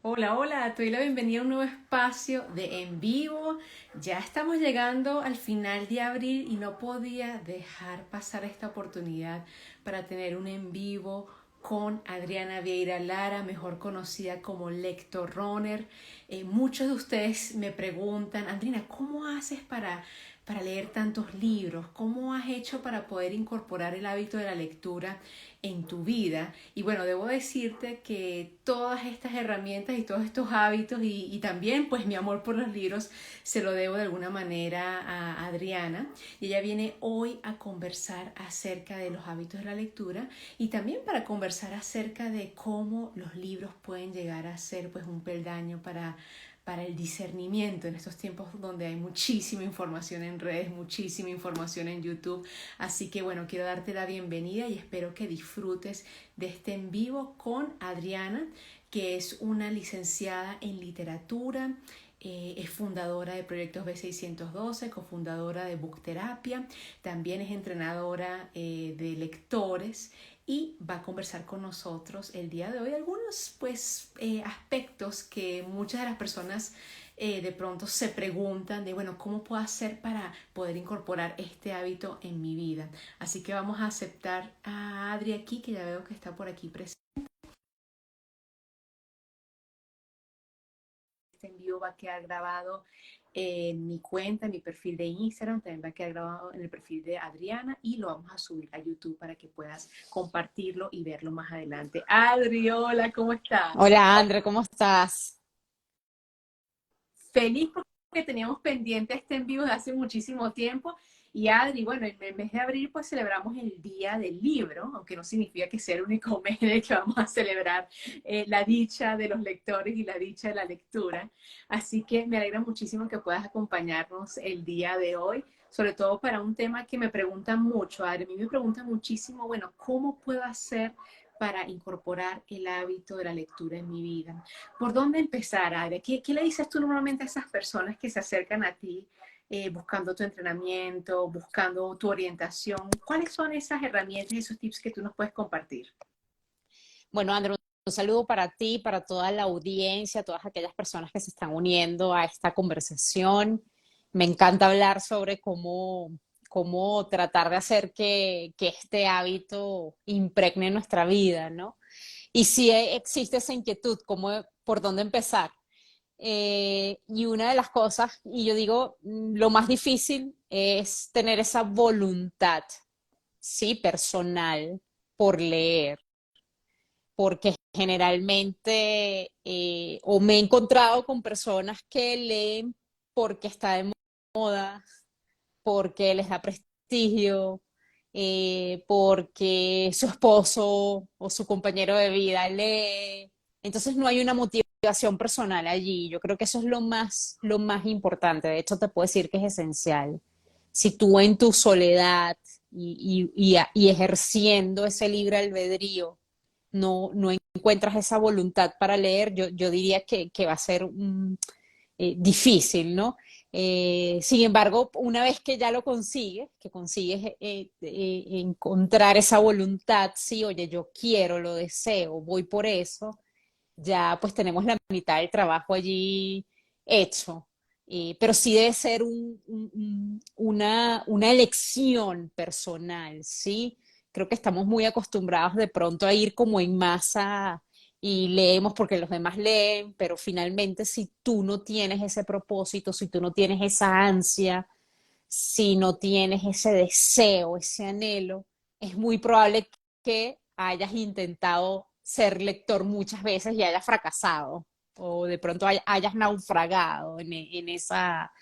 Hola, hola, te doy la bienvenida a un nuevo espacio de en vivo. Ya estamos llegando al final de abril y no podía dejar pasar esta oportunidad para tener un en vivo con Adriana Vieira Lara, mejor conocida como Lector Runner. Muchos de ustedes me preguntan, Andrina, ¿cómo haces para leer tantos libros? ¿Cómo has hecho para poder incorporar el hábito de la lectura en tu vida? Y bueno, debo decirte que todas estas herramientas y todos estos hábitos y también pues mi amor por los libros se lo debo de alguna manera a Adriana, y ella viene hoy a conversar acerca de los hábitos de la lectura y también para conversar acerca de cómo los libros pueden llegar a ser pues un peldaño para el discernimiento en estos tiempos donde hay muchísima información en redes, muchísima información en YouTube. Así que bueno, quiero darte la bienvenida y espero que disfrutes de este en vivo con Adriana, que es una licenciada en literatura, es fundadora de Proyectos B612, cofundadora de Book Terapia, también es entrenadora de lectores y va a conversar con nosotros el día de hoy algunos pues aspectos que muchas de las personas de pronto se preguntan de bueno, ¿cómo puedo hacer para poder incorporar este hábito en mi vida? Así que vamos a aceptar a Adri aquí, que ya veo que está por aquí presente. Este envío va a quedar grabado en mi cuenta, en mi perfil de Instagram, también va a quedar grabado en el perfil de Adriana y lo vamos a subir a YouTube para que puedas compartirlo y verlo más adelante. Adri, hola, ¿cómo estás? Hola, André, ¿cómo estás? Feliz porque teníamos pendiente este envío de hace muchísimo tiempo. Y Adri, bueno, en el mes de abril pues celebramos el Día del Libro, aunque no significa que sea el único mes en el que vamos a celebrar la dicha de los lectores y la dicha de la lectura. Así que me alegra muchísimo que puedas acompañarnos el día de hoy, sobre todo para un tema que me preguntan mucho. Adri, a mí me preguntan muchísimo, bueno, ¿cómo puedo hacer para incorporar el hábito de la lectura en mi vida? ¿Por dónde empezar, Aria? ¿Qué le dices tú normalmente a esas personas que se acercan a ti buscando tu entrenamiento, buscando tu orientación? ¿Cuáles son esas herramientas y esos tips que tú nos puedes compartir? Bueno, André, un saludo para ti, para toda la audiencia, todas aquellas personas que se están uniendo a esta conversación. Me encanta hablar sobre cómo tratar de hacer que este hábito impregne nuestra vida, ¿no? Y si existe esa inquietud, ¿por dónde empezar? Y una de las cosas, y yo digo, lo más difícil es tener esa voluntad, sí, personal por leer, porque generalmente o me he encontrado con personas que leen porque está de moda, porque les da prestigio, porque su esposo o su compañero de vida lee. Entonces no hay una motivación personal allí. Yo creo que eso es lo más importante. De hecho, te puedo decir que es esencial. Si tú en tu soledad y ejerciendo ese libre albedrío no encuentras esa voluntad para leer, yo diría que va a ser difícil, ¿no? Sin embargo, una vez que ya lo consigues, que consigues encontrar esa voluntad, sí, oye, yo quiero, lo deseo, voy por eso, ya pues tenemos la mitad del trabajo allí hecho. Pero sí debe ser una elección personal, ¿sí? Creo que estamos muy acostumbrados de pronto a ir como en masa y leemos porque los demás leen, pero finalmente si tú no tienes ese propósito, si tú no tienes esa ansia, si no tienes ese deseo, ese anhelo, es muy probable que hayas intentado ser lector muchas veces y hayas fracasado, o de pronto hayas naufragado en esa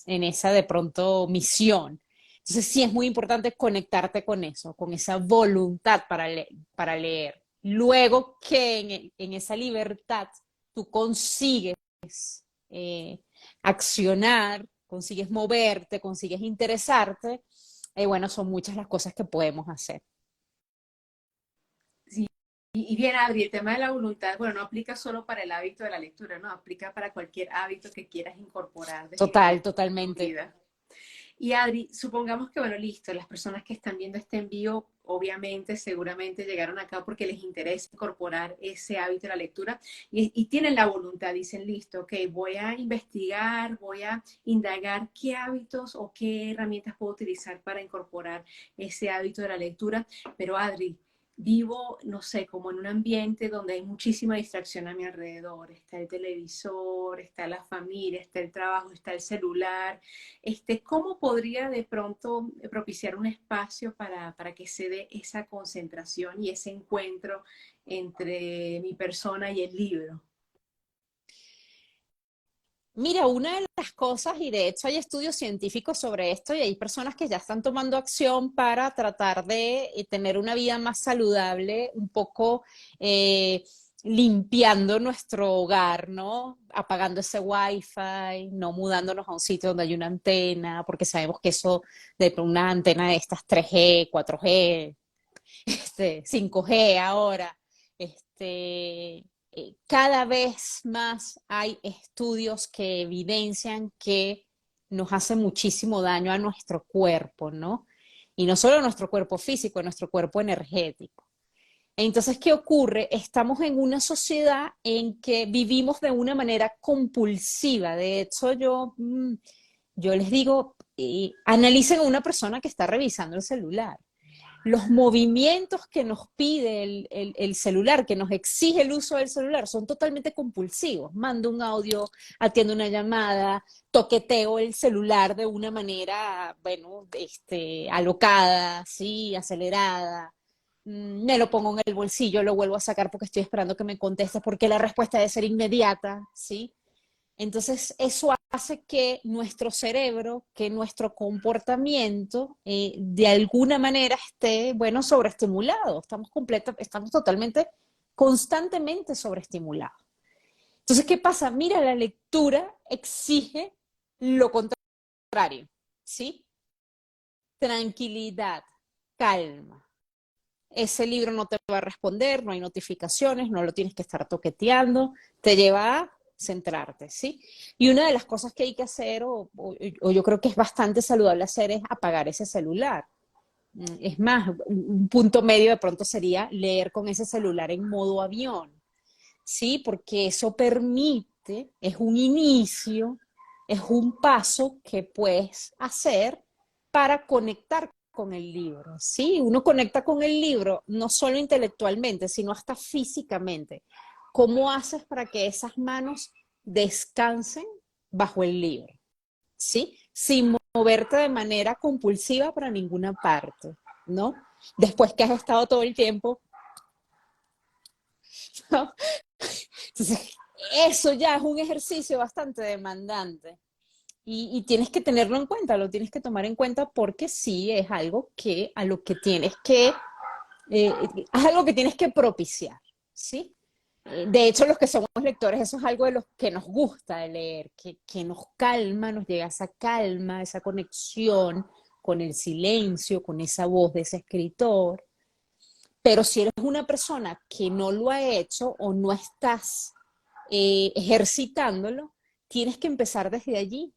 de pronto misión. Entonces sí es muy importante conectarte con eso, con esa voluntad para leer. Luego que en esa libertad tú consigues eh, accionar, consigues moverte, consigues interesarte, bueno, son muchas las cosas que podemos hacer. Sí. Y bien, Adri, el tema de la voluntad, bueno, no aplica solo para el hábito de la lectura, ¿no? Aplica para cualquier hábito que quieras incorporar Total, definitivamente en tu totalmente. vida. Y Adri, supongamos que, bueno, listo, las personas que están viendo este envío, obviamente, seguramente llegaron acá porque les interesa incorporar ese hábito de la lectura y tienen la voluntad, dicen, listo, ok, voy a investigar, voy a indagar qué hábitos o qué herramientas puedo utilizar para incorporar ese hábito de la lectura. Pero Adri, vivo, no sé, como en un ambiente donde hay muchísima distracción a mi alrededor. Está el televisor, está la familia, está el trabajo, está el celular. ¿Cómo podría de pronto propiciar un espacio para que se dé esa concentración y ese encuentro entre mi persona y el libro? Mira, una de las cosas, y de hecho hay estudios científicos sobre esto y hay personas que ya están tomando acción para tratar de tener una vida más saludable, un poco limpiando nuestro hogar, ¿no? Apagando ese wifi, no mudándonos a un sitio donde hay una antena, porque sabemos que eso de una antena de estas 3G, 4G, 5G ahora, cada vez más hay estudios que evidencian que nos hace muchísimo daño a nuestro cuerpo, ¿no? Y no solo a nuestro cuerpo físico, a nuestro cuerpo energético. Entonces, ¿qué ocurre? Estamos en una sociedad en que vivimos de una manera compulsiva. De hecho, yo les digo, analicen a una persona que está revisando el celular. Los movimientos que nos pide el celular, que nos exige el uso del celular, son totalmente compulsivos. Mando un audio, atiendo una llamada, toqueteo el celular de una manera, bueno, alocada, ¿sí? Acelerada. Me lo pongo en el bolsillo, lo vuelvo a sacar porque estoy esperando que me conteste, porque la respuesta debe ser inmediata, ¿sí? Entonces, eso hace que nuestro cerebro, que nuestro comportamiento, de alguna manera esté, bueno, sobreestimulado. Estamos totalmente, constantemente sobreestimulados. Entonces, ¿qué pasa? Mira, la lectura exige lo contrario, ¿sí? Tranquilidad, calma. Ese libro no te va a responder, no hay notificaciones, no lo tienes que estar toqueteando, te lleva a centrarte, ¿sí? Y una de las cosas que hay que hacer, o yo creo que es bastante saludable hacer, es apagar ese celular. Es más, un punto medio de pronto sería leer con ese celular en modo avión, ¿sí? Porque eso permite, es un inicio, es un paso que puedes hacer para conectar con el libro, ¿sí? Uno conecta con el libro no solo intelectualmente, sino hasta físicamente. ¿Cómo haces para que esas manos descansen bajo el libro? ¿Sí? Sin moverte de manera compulsiva para ninguna parte, ¿no? Después que has estado todo el tiempo, ¿no? Entonces, eso ya es un ejercicio bastante demandante y tienes que tenerlo en cuenta, lo tienes que tomar en cuenta porque sí es algo que a lo que tienes que, es algo que tienes que propiciar, ¿sí? De hecho, los que somos lectores, eso es algo de lo que nos gusta de leer, que nos calma, nos llega esa calma, esa conexión con el silencio, con esa voz de ese escritor. Pero si eres una persona que no lo ha hecho o no estás ejercitándolo, tienes que empezar desde allí.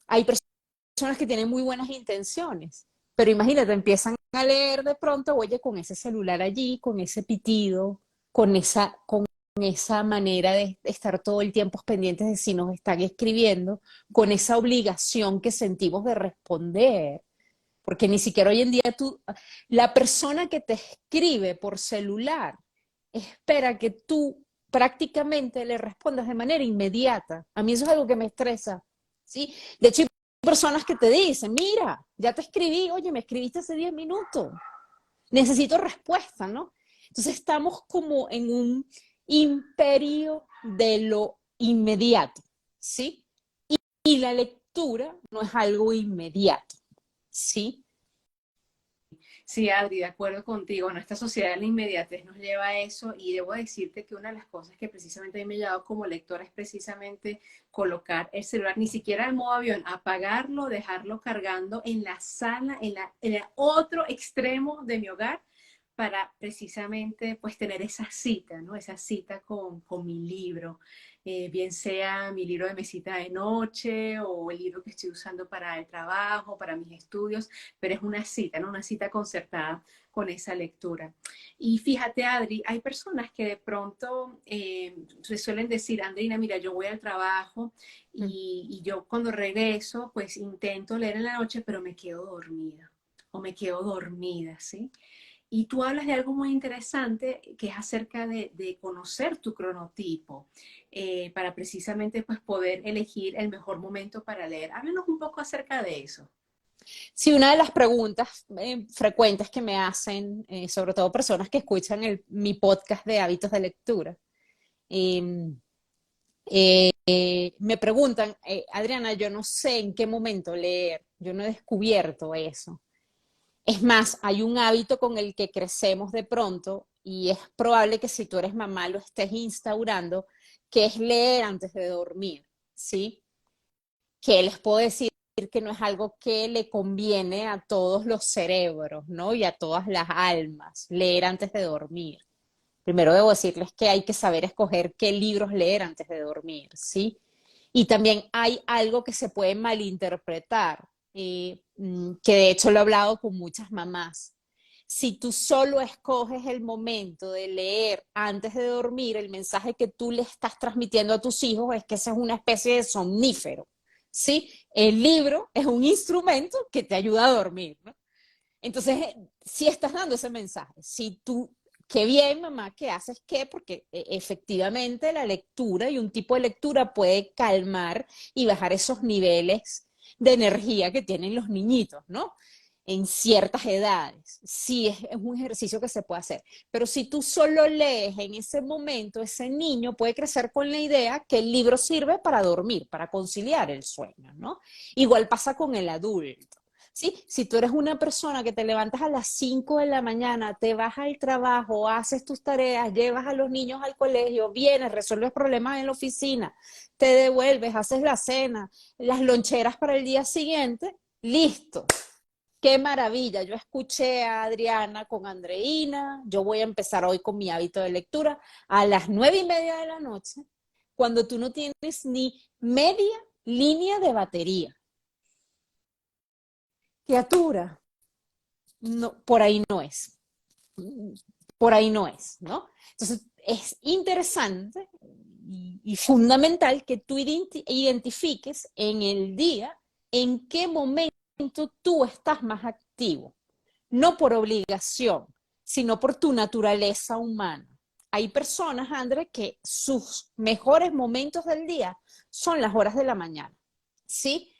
Hay personas que tienen muy buenas intenciones, pero imagínate, empiezan a leer de pronto, oye, con ese celular allí, con ese pitido, con esa manera de estar todo el tiempo pendientes de si nos están escribiendo, con esa obligación que sentimos de responder. Porque ni siquiera hoy en día la persona que te escribe por celular espera que tú prácticamente le respondas de manera inmediata. A mí eso es algo que me estresa, ¿sí? De hecho, hay personas que te dicen, mira, ya te escribí, oye, me escribiste hace 10 minutos, necesito respuesta, ¿no? Entonces estamos como en un imperio de lo inmediato, ¿sí? Y la lectura no es algo inmediato, ¿sí? Sí, Adri, de acuerdo contigo. Bueno, esta sociedad de la inmediatez nos lleva a eso y debo decirte que una de las cosas que precisamente a mí me ha llevado como lectora es precisamente colocar el celular, ni siquiera en modo avión, apagarlo, dejarlo cargando en la sala, en el otro extremo de mi hogar para precisamente pues tener esa cita, ¿no? Esa cita con mi libro. bien sea mi libro de mesita de noche o el libro que estoy usando para el trabajo, para mis estudios, pero es una cita, ¿no? Una cita concertada con esa lectura. Y fíjate, Adri, hay personas que de pronto se suelen decir, Andrina, mira, yo voy al trabajo y yo cuando regreso, pues intento leer en la noche, pero me quedo dormida o me quedo dormida, ¿sí? Y tú hablas de algo muy interesante que es acerca de conocer tu cronotipo para precisamente pues, poder elegir el mejor momento para leer. Háblanos un poco acerca de eso. Sí, una de las preguntas frecuentes que me hacen, sobre todo personas que escuchan mi podcast de hábitos de lectura, eh, me preguntan, Adriana, yo no sé en qué momento leer, yo no he descubierto eso. Es más, hay un hábito con el que crecemos de pronto y es probable que si tú eres mamá lo estés instaurando, que es leer antes de dormir, ¿sí? Que les puedo decir que no es algo que le conviene a todos los cerebros, ¿no? Y a todas las almas, leer antes de dormir. Primero debo decirles que hay que saber escoger qué libros leer antes de dormir, ¿sí? Y también hay algo que se puede malinterpretar, que de hecho lo he hablado con muchas mamás. Si tú solo escoges el momento de leer antes de dormir, el mensaje que tú le estás transmitiendo a tus hijos es que ese es una especie de somnífero, ¿sí? El libro es un instrumento que te ayuda a dormir, ¿no? Entonces, si estás dando ese mensaje, si tú, qué bien, mamá, que haces qué, porque efectivamente la lectura y un tipo de lectura puede calmar y bajar esos niveles de energía que tienen los niñitos, ¿no? En ciertas edades. Sí, es un ejercicio que se puede hacer. Pero si tú solo lees en ese momento, ese niño puede crecer con la idea que el libro sirve para dormir, para conciliar el sueño, ¿no? Igual pasa con el adulto. ¿Sí? Si tú eres una persona que te levantas a las 5 de la mañana, te vas al trabajo, haces tus tareas, llevas a los niños al colegio, vienes, resuelves problemas en la oficina, te devuelves, haces la cena, las loncheras para el día siguiente, listo. Qué maravilla. Yo escuché a Adriana con Andreina. Yo voy a empezar hoy con mi hábito de lectura a las 9:30 de la noche, cuando tú no tienes ni media línea de batería. Criatura, no, por ahí no es. Por ahí no es, ¿no? Entonces, es interesante y fundamental que tú identifiques en el día en qué momento tú estás más activo, no por obligación, sino por tu naturaleza humana. Hay personas, André, que sus mejores momentos del día son las horas de la mañana, ¿sí?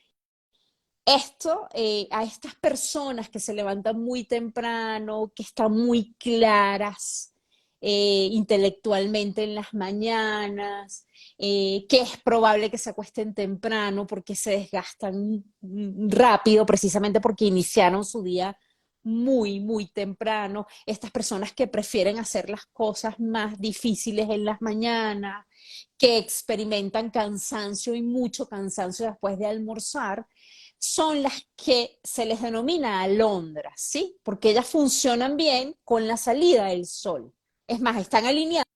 Esto a estas personas que se levantan muy temprano, que están muy claras intelectualmente en las mañanas, que es probable que se acuesten temprano porque se desgastan rápido, precisamente porque iniciaron su día muy, muy temprano. Estas personas que prefieren hacer las cosas más difíciles en las mañanas, que experimentan cansancio y mucho cansancio después de almorzar, son las que se les denomina alondras, ¿sí? Porque ellas funcionan bien con la salida del sol. Es más, están alineados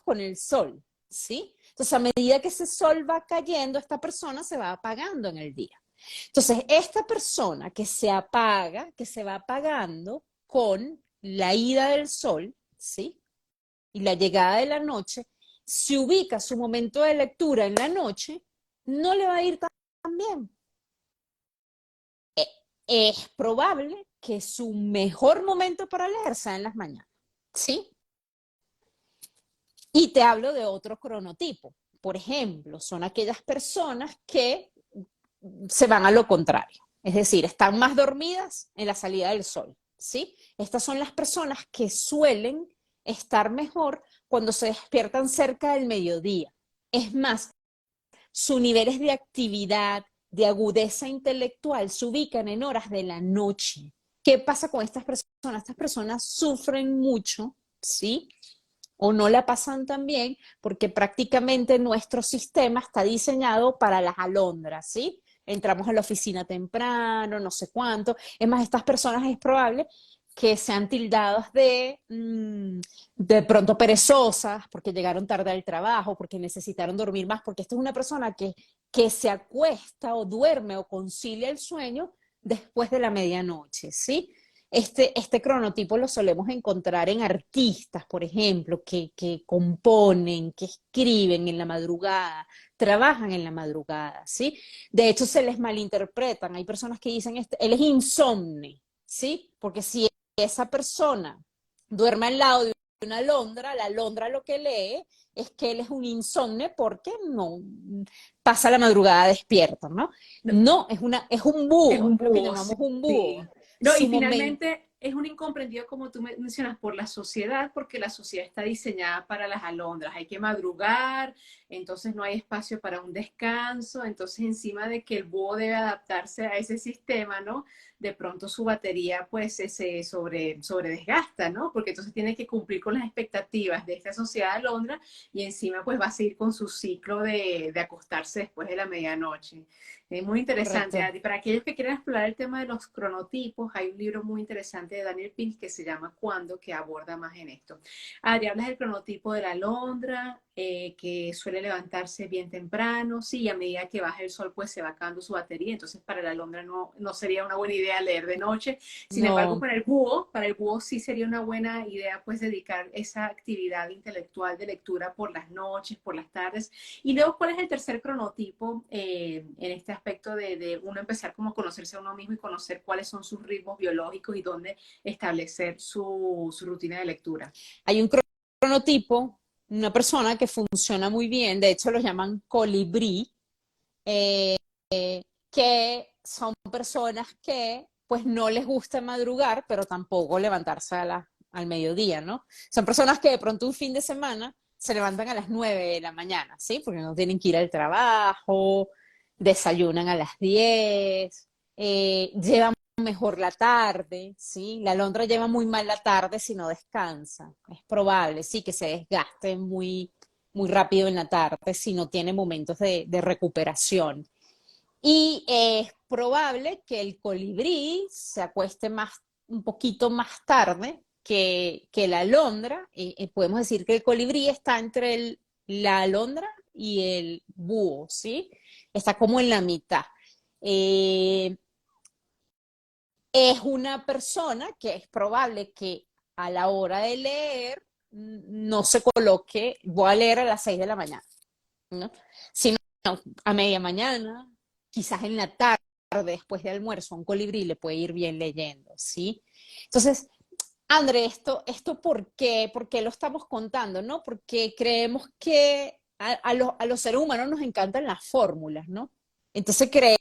con el sol, ¿sí? Entonces, a medida que ese sol va cayendo, esta persona se va apagando en el día. Entonces, esta persona que se apaga, que se va apagando con la ida del sol, ¿sí? Y la llegada de la noche, si ubica su momento de lectura en la noche, no le va a ir tan bien. Es probable que su mejor momento para leer sea en las mañanas, ¿sí? Y te hablo de otro cronotipo. Por ejemplo, son aquellas personas que se van a lo contrario, es decir, están más dormidas en la salida del sol, ¿sí? Estas son las personas que suelen estar mejor cuando se despiertan cerca del mediodía. Es más, sus niveles de actividad, de agudeza intelectual se ubican en horas de la noche. ¿Qué pasa con estas personas? Estas personas sufren mucho, ¿sí? O no la pasan tan bien porque prácticamente nuestro sistema está diseñado para las alondras, ¿sí? Entramos a la oficina temprano, no sé cuánto. Es más, estas personas es probable que sean tildadas de pronto perezosas, porque llegaron tarde al trabajo, porque necesitaron dormir más, porque esta es una persona que se acuesta o duerme o concilia el sueño después de la medianoche, ¿sí? Este cronotipo lo solemos encontrar en artistas, por ejemplo, que componen, que escriben en la madrugada, trabajan en la madrugada, ¿sí? De hecho, se les malinterpretan. Hay personas que dicen, él es insomne, ¿sí? Porque si esa persona duerme al lado de una alondra, la alondra lo que lee es que él es un insomne porque no pasa la madrugada despierto, ¿no? No, No, es un es búho, un es lo que búho, llamamos un sí. búho. No, y Su momento, finalmente es un incomprendido, como tú mencionas, por la sociedad, porque la sociedad está diseñada para las alondras. Hay que madrugar, entonces no hay espacio para un descanso, entonces encima de que el búho debe adaptarse a ese sistema, ¿no? De pronto su batería pues se sobre desgasta, ¿no? Porque entonces tiene que cumplir con las expectativas de esta sociedad alondra y encima pues va a seguir con su ciclo de acostarse después de la medianoche. Es muy interesante, correcto. Adri. Para aquellos que quieran explorar el tema de los cronotipos, hay un libro muy interesante de Daniel Pink que se llama Cuándo, que aborda más en esto. Adri, hablas del cronotipo de la alondra, que suele levantarse bien temprano, sí, a medida que baja el sol, pues se va acabando su batería, entonces para la alondra no sería una buena idea leer de noche. Sin embargo, No, para el búho sí sería una buena idea, pues dedicar esa actividad intelectual de lectura por las noches, por las tardes. Y luego, ¿cuál es el tercer cronotipo en este aspecto de uno empezar como a conocerse a uno mismo y conocer cuáles son sus ritmos biológicos y dónde establecer su rutina de lectura? hay un cronotipo, una persona que funciona muy bien, de hecho los llaman colibrí, eh, que son personas que pues no les gusta madrugar, pero tampoco levantarse al mediodía, ¿no? Son personas que de pronto un fin de semana se levantan a las 9 de la mañana, ¿sí? Porque no tienen que ir al trabajo, desayunan a las 10, llevan mejor la tarde, ¿sí? La alondra lleva muy mal la tarde si no descansa. Es probable, sí, que se desgaste muy rápido en la tarde si no tiene momentos de recuperación. Y es probable que el colibrí se acueste un poquito más tarde que la alondra. Podemos decir que el colibrí está entre la alondra y el búho, ¿sí? Está como en la mitad. Eh, es una persona que es probable que a la hora de leer no se coloque, voy a leer a las 6 de la mañana, ¿no? Sino a media mañana, quizás en la tarde, después de almuerzo, a un colibrí le puede ir bien leyendo, ¿sí? Entonces, André, esto ¿por qué lo estamos contando, no? Porque creemos que a los seres humanos nos encantan las fórmulas, ¿no? Entonces creemos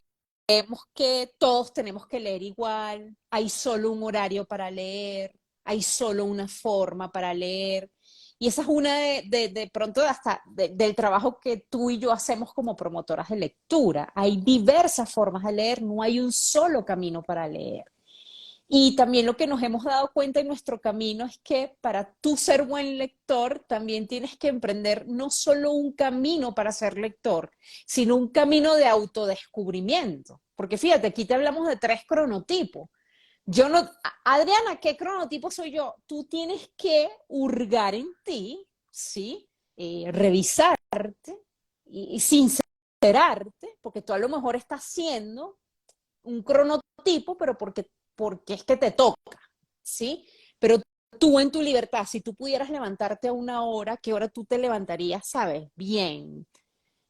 que todos tenemos que leer igual, hay solo un horario para leer, hay solo una forma para leer. Y esa es una de pronto hasta del trabajo que tú y yo hacemos como promotoras de lectura. Hay diversas formas de leer, no hay un solo camino para leer. Y también lo que nos hemos dado cuenta en nuestro camino es que para tú ser buen lector, también tienes que emprender no solo un camino para ser lector, sino un camino de autodescubrimiento. Porque fíjate, aquí te hablamos de 3 cronotipos. Yo no, Adriana, ¿qué cronotipo soy yo? Tú tienes que hurgar en ti, ¿sí? Revisarte y sincerarte, porque tú a lo mejor estás siendo un cronotipo, pero porque es que te toca, ¿sí? Pero tú en tu libertad, si tú pudieras levantarte a una hora, ¿qué hora tú te levantarías, sabes? Bien,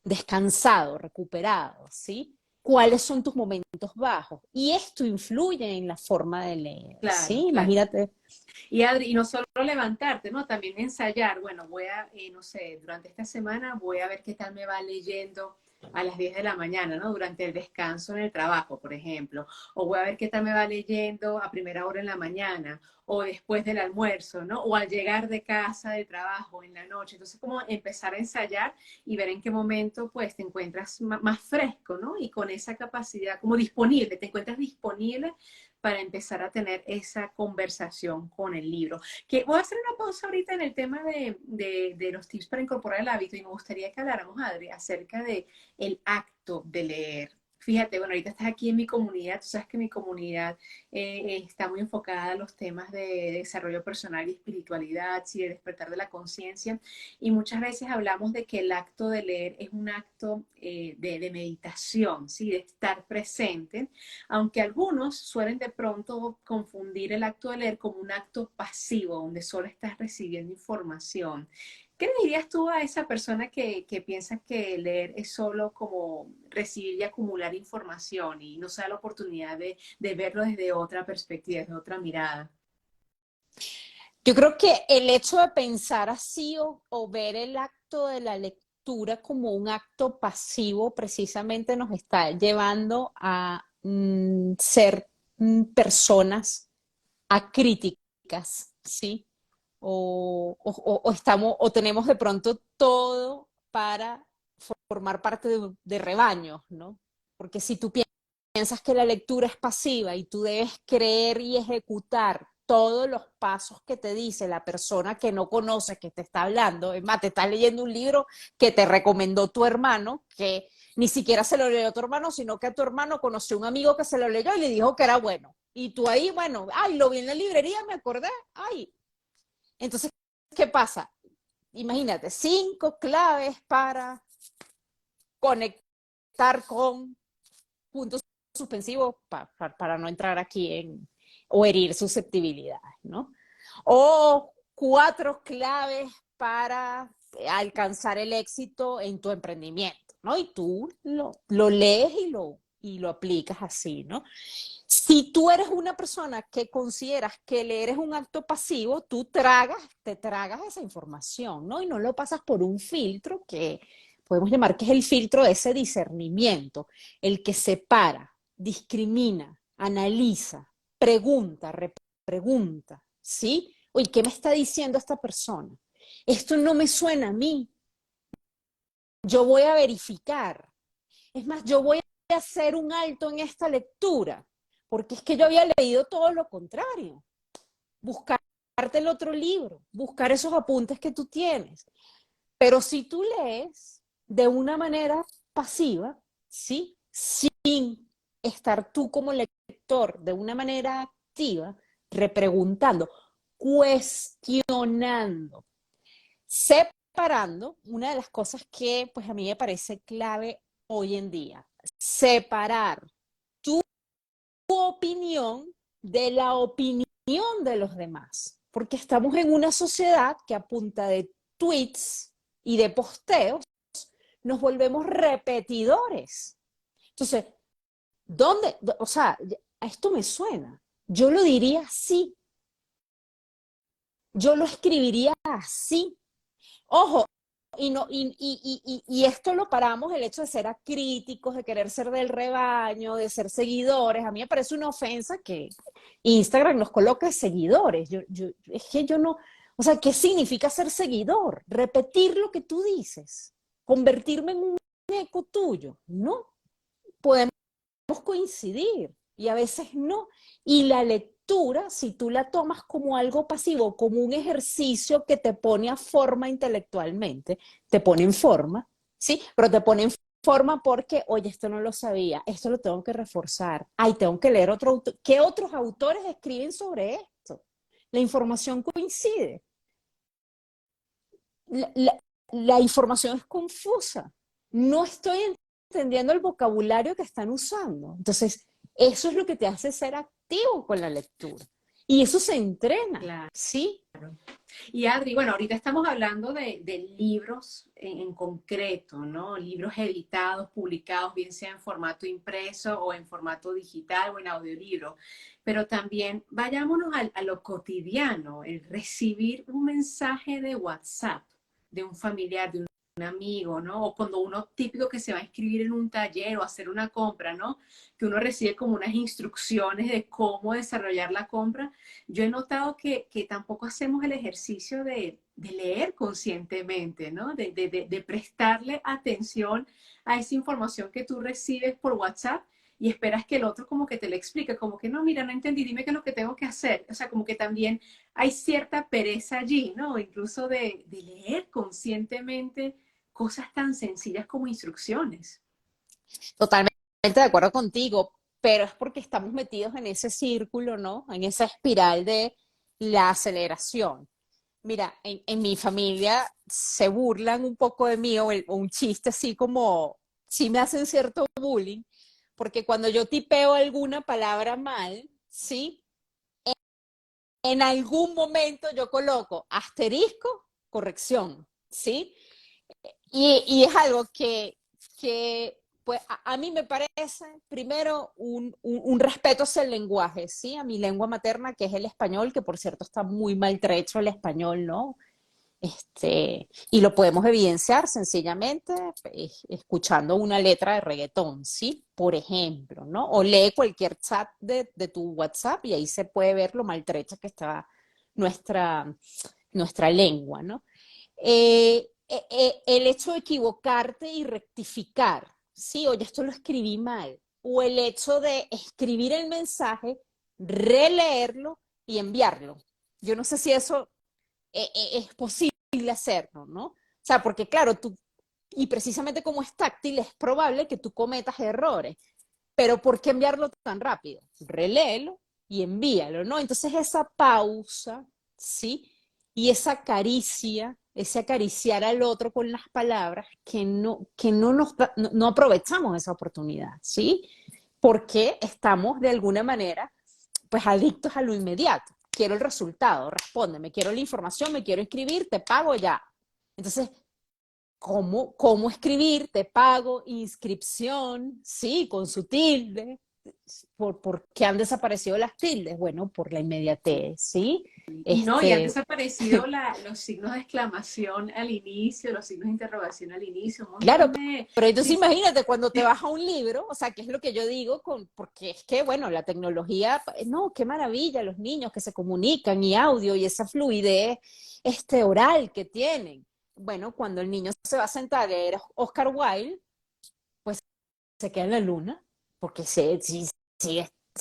descansado, recuperado, ¿sí? ¿Cuáles son tus momentos bajos? Y esto influye en la forma de leer, Claro, ¿sí? claro. Imagínate. Y Adri, y no solo levantarte, ¿no? También ensayar. Bueno, no sé, durante esta semana voy a ver qué tal me va leyendo a las 10 de la mañana, ¿no? Durante el descanso en el trabajo, por ejemplo. O voy a ver qué tal me va leyendo a primera hora en la mañana o después del almuerzo, ¿no? O al llegar de casa, de trabajo, en la noche. Entonces, como empezar a ensayar y ver en qué momento, pues, te encuentras más fresco, ¿no? Y con esa capacidad, como disponible, te encuentras disponible para empezar a tener esa conversación con el libro. Que voy a hacer una pausa ahorita en el tema de los tips para incorporar el hábito y me gustaría que habláramos, Adri, acerca de el acto de leer. Fíjate, bueno, ahorita estás aquí en mi comunidad, tú sabes que mi comunidad está muy enfocada a los temas de desarrollo personal y espiritualidad, sí, de despertar de la conciencia, y muchas veces hablamos de que el acto de leer es un acto de meditación, sí, de estar presente, aunque algunos suelen de pronto confundir el acto de leer como un acto pasivo, donde solo estás recibiendo información. ¿Qué le dirías tú a esa persona que piensa que leer es solo como recibir y acumular información y no se da la oportunidad de verlo desde otra perspectiva, desde otra mirada? Yo creo que el hecho de pensar así o ver el acto de la lectura como un acto pasivo precisamente nos está llevando a ser personas acríticas, ¿sí? O estamos, o tenemos de pronto todo para formar parte de rebaños, ¿no? Porque si tú piensas que la lectura es pasiva y tú debes creer y ejecutar todos los pasos que te dice la persona que no conoces, que te está hablando, es más, te estás leyendo un libro que te recomendó tu hermano, que ni siquiera se lo leyó tu hermano, sino que tu hermano conoció a un amigo que se lo leyó y le dijo que era bueno. Y tú ahí, bueno, ay, lo vi en la librería, me acordé, ay. Entonces, ¿qué pasa? Imagínate, 5 claves para conectar con puntos suspensivos para no entrar aquí en o herir susceptibilidades, ¿no? O 4 claves para alcanzar el éxito en tu emprendimiento, ¿no? Y tú lo lees y lo aplicas así, ¿no? Si tú eres una persona que consideras que leer es un acto pasivo, tú te tragas esa información, ¿no? Y no lo pasas por un filtro que podemos llamar que es el filtro de ese discernimiento, el que separa, discrimina, analiza, pregunta, repregunta, ¿sí? Oye, ¿qué me está diciendo esta persona? Esto no me suena a mí. Yo voy a verificar. Es más, yo voy a hacer un alto en esta lectura, porque es que yo había leído todo lo contrario. Buscarte el otro libro, buscar esos apuntes que tú tienes. Pero si tú lees de una manera pasiva, ¿sí? Sin estar tú como lector de una manera activa, repreguntando, cuestionando, separando, una de las cosas que pues a mí me parece clave hoy en día, separar tu opinión de la opinión de los demás, porque estamos en una sociedad que a punta de tweets y de posteos nos volvemos repetidores. Entonces, ¿dónde? O sea, a esto me suena. Yo lo diría así. Yo lo escribiría así. Ojo, y, no, y esto lo paramos, el hecho de ser acríticos, de querer ser del rebaño, de ser seguidores. A mí me parece una ofensa que Instagram nos coloque seguidores. Es que yo no, o sea, ¿qué significa ser seguidor? Repetir lo que tú dices, convertirme en un eco tuyo. No, podemos coincidir y a veces no. Y la lectura, si tú la tomas como algo pasivo, como un ejercicio que te pone a forma intelectualmente, te pone en forma, ¿sí? Pero te pone en forma porque, oye, esto no lo sabía, esto lo tengo que reforzar, ay, tengo que leer otro autor. ¿Qué otros autores escriben sobre esto? La información coincide. La, la, la información es confusa. No estoy entendiendo el vocabulario que están usando. Entonces, eso es lo que te hace ser activo con la lectura. Y eso se entrena, Claro. ¿sí? Y Adri, bueno, ahorita estamos hablando de libros en concreto, ¿no? Libros editados, publicados, bien sea en formato impreso o en formato digital o en audiolibro. Pero también vayámonos a lo cotidiano, el recibir un mensaje de WhatsApp de un familiar, de un amigo, ¿no? O cuando uno típico que se va a inscribir en un taller o hacer una compra, ¿no? Que uno recibe como unas instrucciones de cómo desarrollar la compra. Yo he notado que tampoco hacemos el ejercicio de leer conscientemente, ¿no? De prestarle atención a esa información que tú recibes por WhatsApp y esperas que el otro como que te lo explique, como que no, mira, no entendí, dime qué es lo que tengo que hacer. O sea, como que también hay cierta pereza allí, ¿no? Incluso de leer conscientemente cosas tan sencillas como instrucciones. Totalmente de acuerdo contigo, pero es porque estamos metidos en ese círculo, ¿no? En esa espiral de la aceleración. Mira, en mi familia se burlan un poco de mí o un chiste así como, sí me hacen cierto bullying, porque cuando yo tipeo alguna palabra mal, ¿sí? En algún momento yo coloco asterisco, corrección, ¿sí? Y es algo que pues a mí me parece, primero, un respeto hacia el lenguaje, ¿sí? A mi lengua materna, que es el español, que por cierto está muy maltrecho el español, ¿no? Y lo podemos evidenciar sencillamente escuchando una letra de reggaetón, ¿sí? Por ejemplo, ¿no? O lee cualquier chat de tu WhatsApp y ahí se puede ver lo maltrecha que está nuestra, nuestra lengua, ¿no? El hecho de equivocarte y rectificar, sí, oye, esto lo escribí mal, o el hecho de escribir el mensaje, releerlo y enviarlo. Yo no sé si eso es posible hacerlo, ¿no? O sea, porque claro, tú, y precisamente como es táctil, es probable que tú cometas errores, pero ¿por qué enviarlo tan rápido? Reléelo y envíalo, ¿no? Entonces esa pausa, ¿sí? Y esa caricia, ese acariciar al otro con las palabras, que no, no aprovechamos esa oportunidad, ¿sí? Porque estamos de alguna manera, pues, adictos a lo inmediato. Quiero el resultado, respóndeme, quiero la información, me quiero inscribir, te pago ya. Entonces, ¿cómo escribir? Te pago, inscripción, sí, con su tilde. ¿Por qué han desaparecido las tildes? Bueno, por la inmediatez, ¿sí? Y no, y han Este, desaparecido los signos de exclamación al inicio, los signos de interrogación al inicio, un claro, montón pero entonces de imagínate cuando te vas a un libro, o sea, que es lo que yo digo, porque es que, bueno, la tecnología, no, qué maravilla, los niños que se comunican y audio y esa fluidez oral que tienen. Bueno, cuando el niño se va a sentar a leer Oscar Wilde, pues se queda en la luna, porque si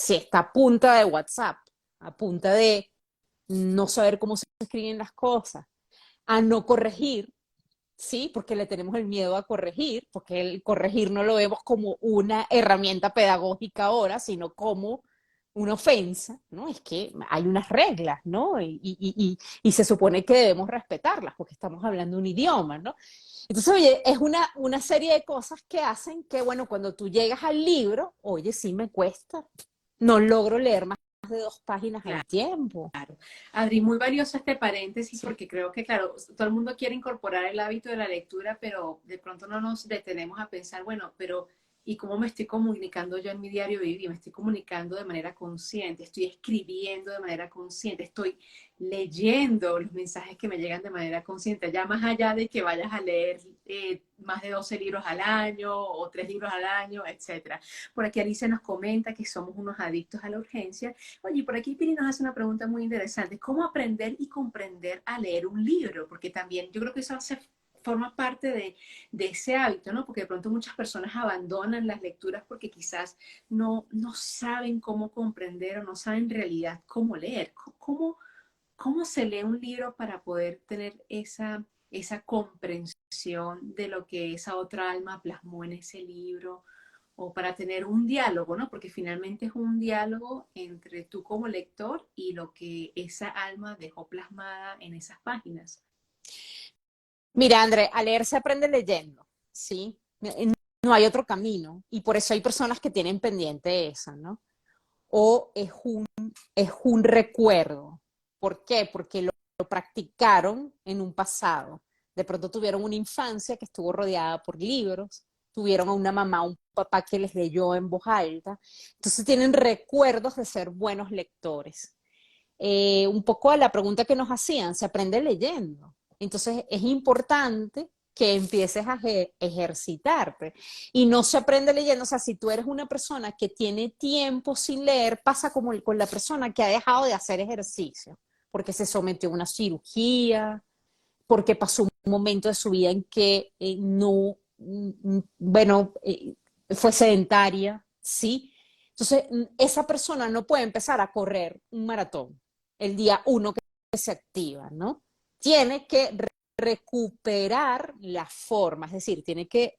está a punta de WhatsApp, a punta de no saber cómo se escriben las cosas, a no corregir, sí, porque le tenemos el miedo a corregir, porque el corregir no lo vemos como una herramienta pedagógica ahora, sino como una ofensa, ¿no? Es que hay unas reglas, ¿no? Y se supone que debemos respetarlas, porque estamos hablando un idioma, ¿no? Entonces, oye, es una serie de cosas que hacen que, bueno, cuando tú llegas al libro, oye, sí me cuesta, no logro leer más de 2 páginas al tiempo. Abrí muy valioso este paréntesis Sí. porque creo que, claro, todo el mundo quiere incorporar el hábito de la lectura, pero de pronto no nos detenemos a pensar, bueno, pero ¿y cómo me estoy comunicando yo en mi diario vivir? Me estoy comunicando de manera consciente, estoy escribiendo de manera consciente, estoy leyendo los mensajes que me llegan de manera consciente, ya más allá de que vayas a leer más de 12 libros al año o 3 libros al año, etcétera. Por aquí Alicia nos comenta que somos unos adictos a la urgencia. Oye, por aquí Piri nos hace una pregunta muy interesante. ¿Cómo aprender y comprender a leer un libro? Porque también yo creo que eso forma parte de ese hábito, ¿no? Porque de pronto muchas personas abandonan las lecturas porque quizás no saben cómo comprender o no saben en realidad cómo leer. ¿Cómo se lee un libro para poder tener esa comprensión de lo que esa otra alma plasmó en ese libro? O para tener un diálogo, ¿no? Porque finalmente es un diálogo entre tú como lector y lo que esa alma dejó plasmada en esas páginas. Mira, André, a leer se aprende leyendo, ¿sí? No hay otro camino y por eso hay personas que tienen pendiente esa, ¿no? O es un recuerdo. ¿Por qué? Porque lo practicaron en un pasado. De pronto tuvieron una infancia que estuvo rodeada por libros, tuvieron a una mamá, un papá que les leyó en voz alta. Entonces tienen recuerdos de ser buenos lectores. Un poco a la pregunta que nos hacían, se aprende leyendo. Entonces es importante que empieces a ejercitarte. Y no se aprende leyendo, o sea, si tú eres una persona que tiene tiempo sin leer, pasa como con la persona que ha dejado de hacer ejercicio, porque se sometió a una cirugía, porque pasó un momento de su vida en que no, bueno, fue sedentaria, ¿sí? Entonces, esa persona no puede empezar a correr un maratón el día uno que se activa, ¿no? Tiene que recuperar la forma, es decir, tiene que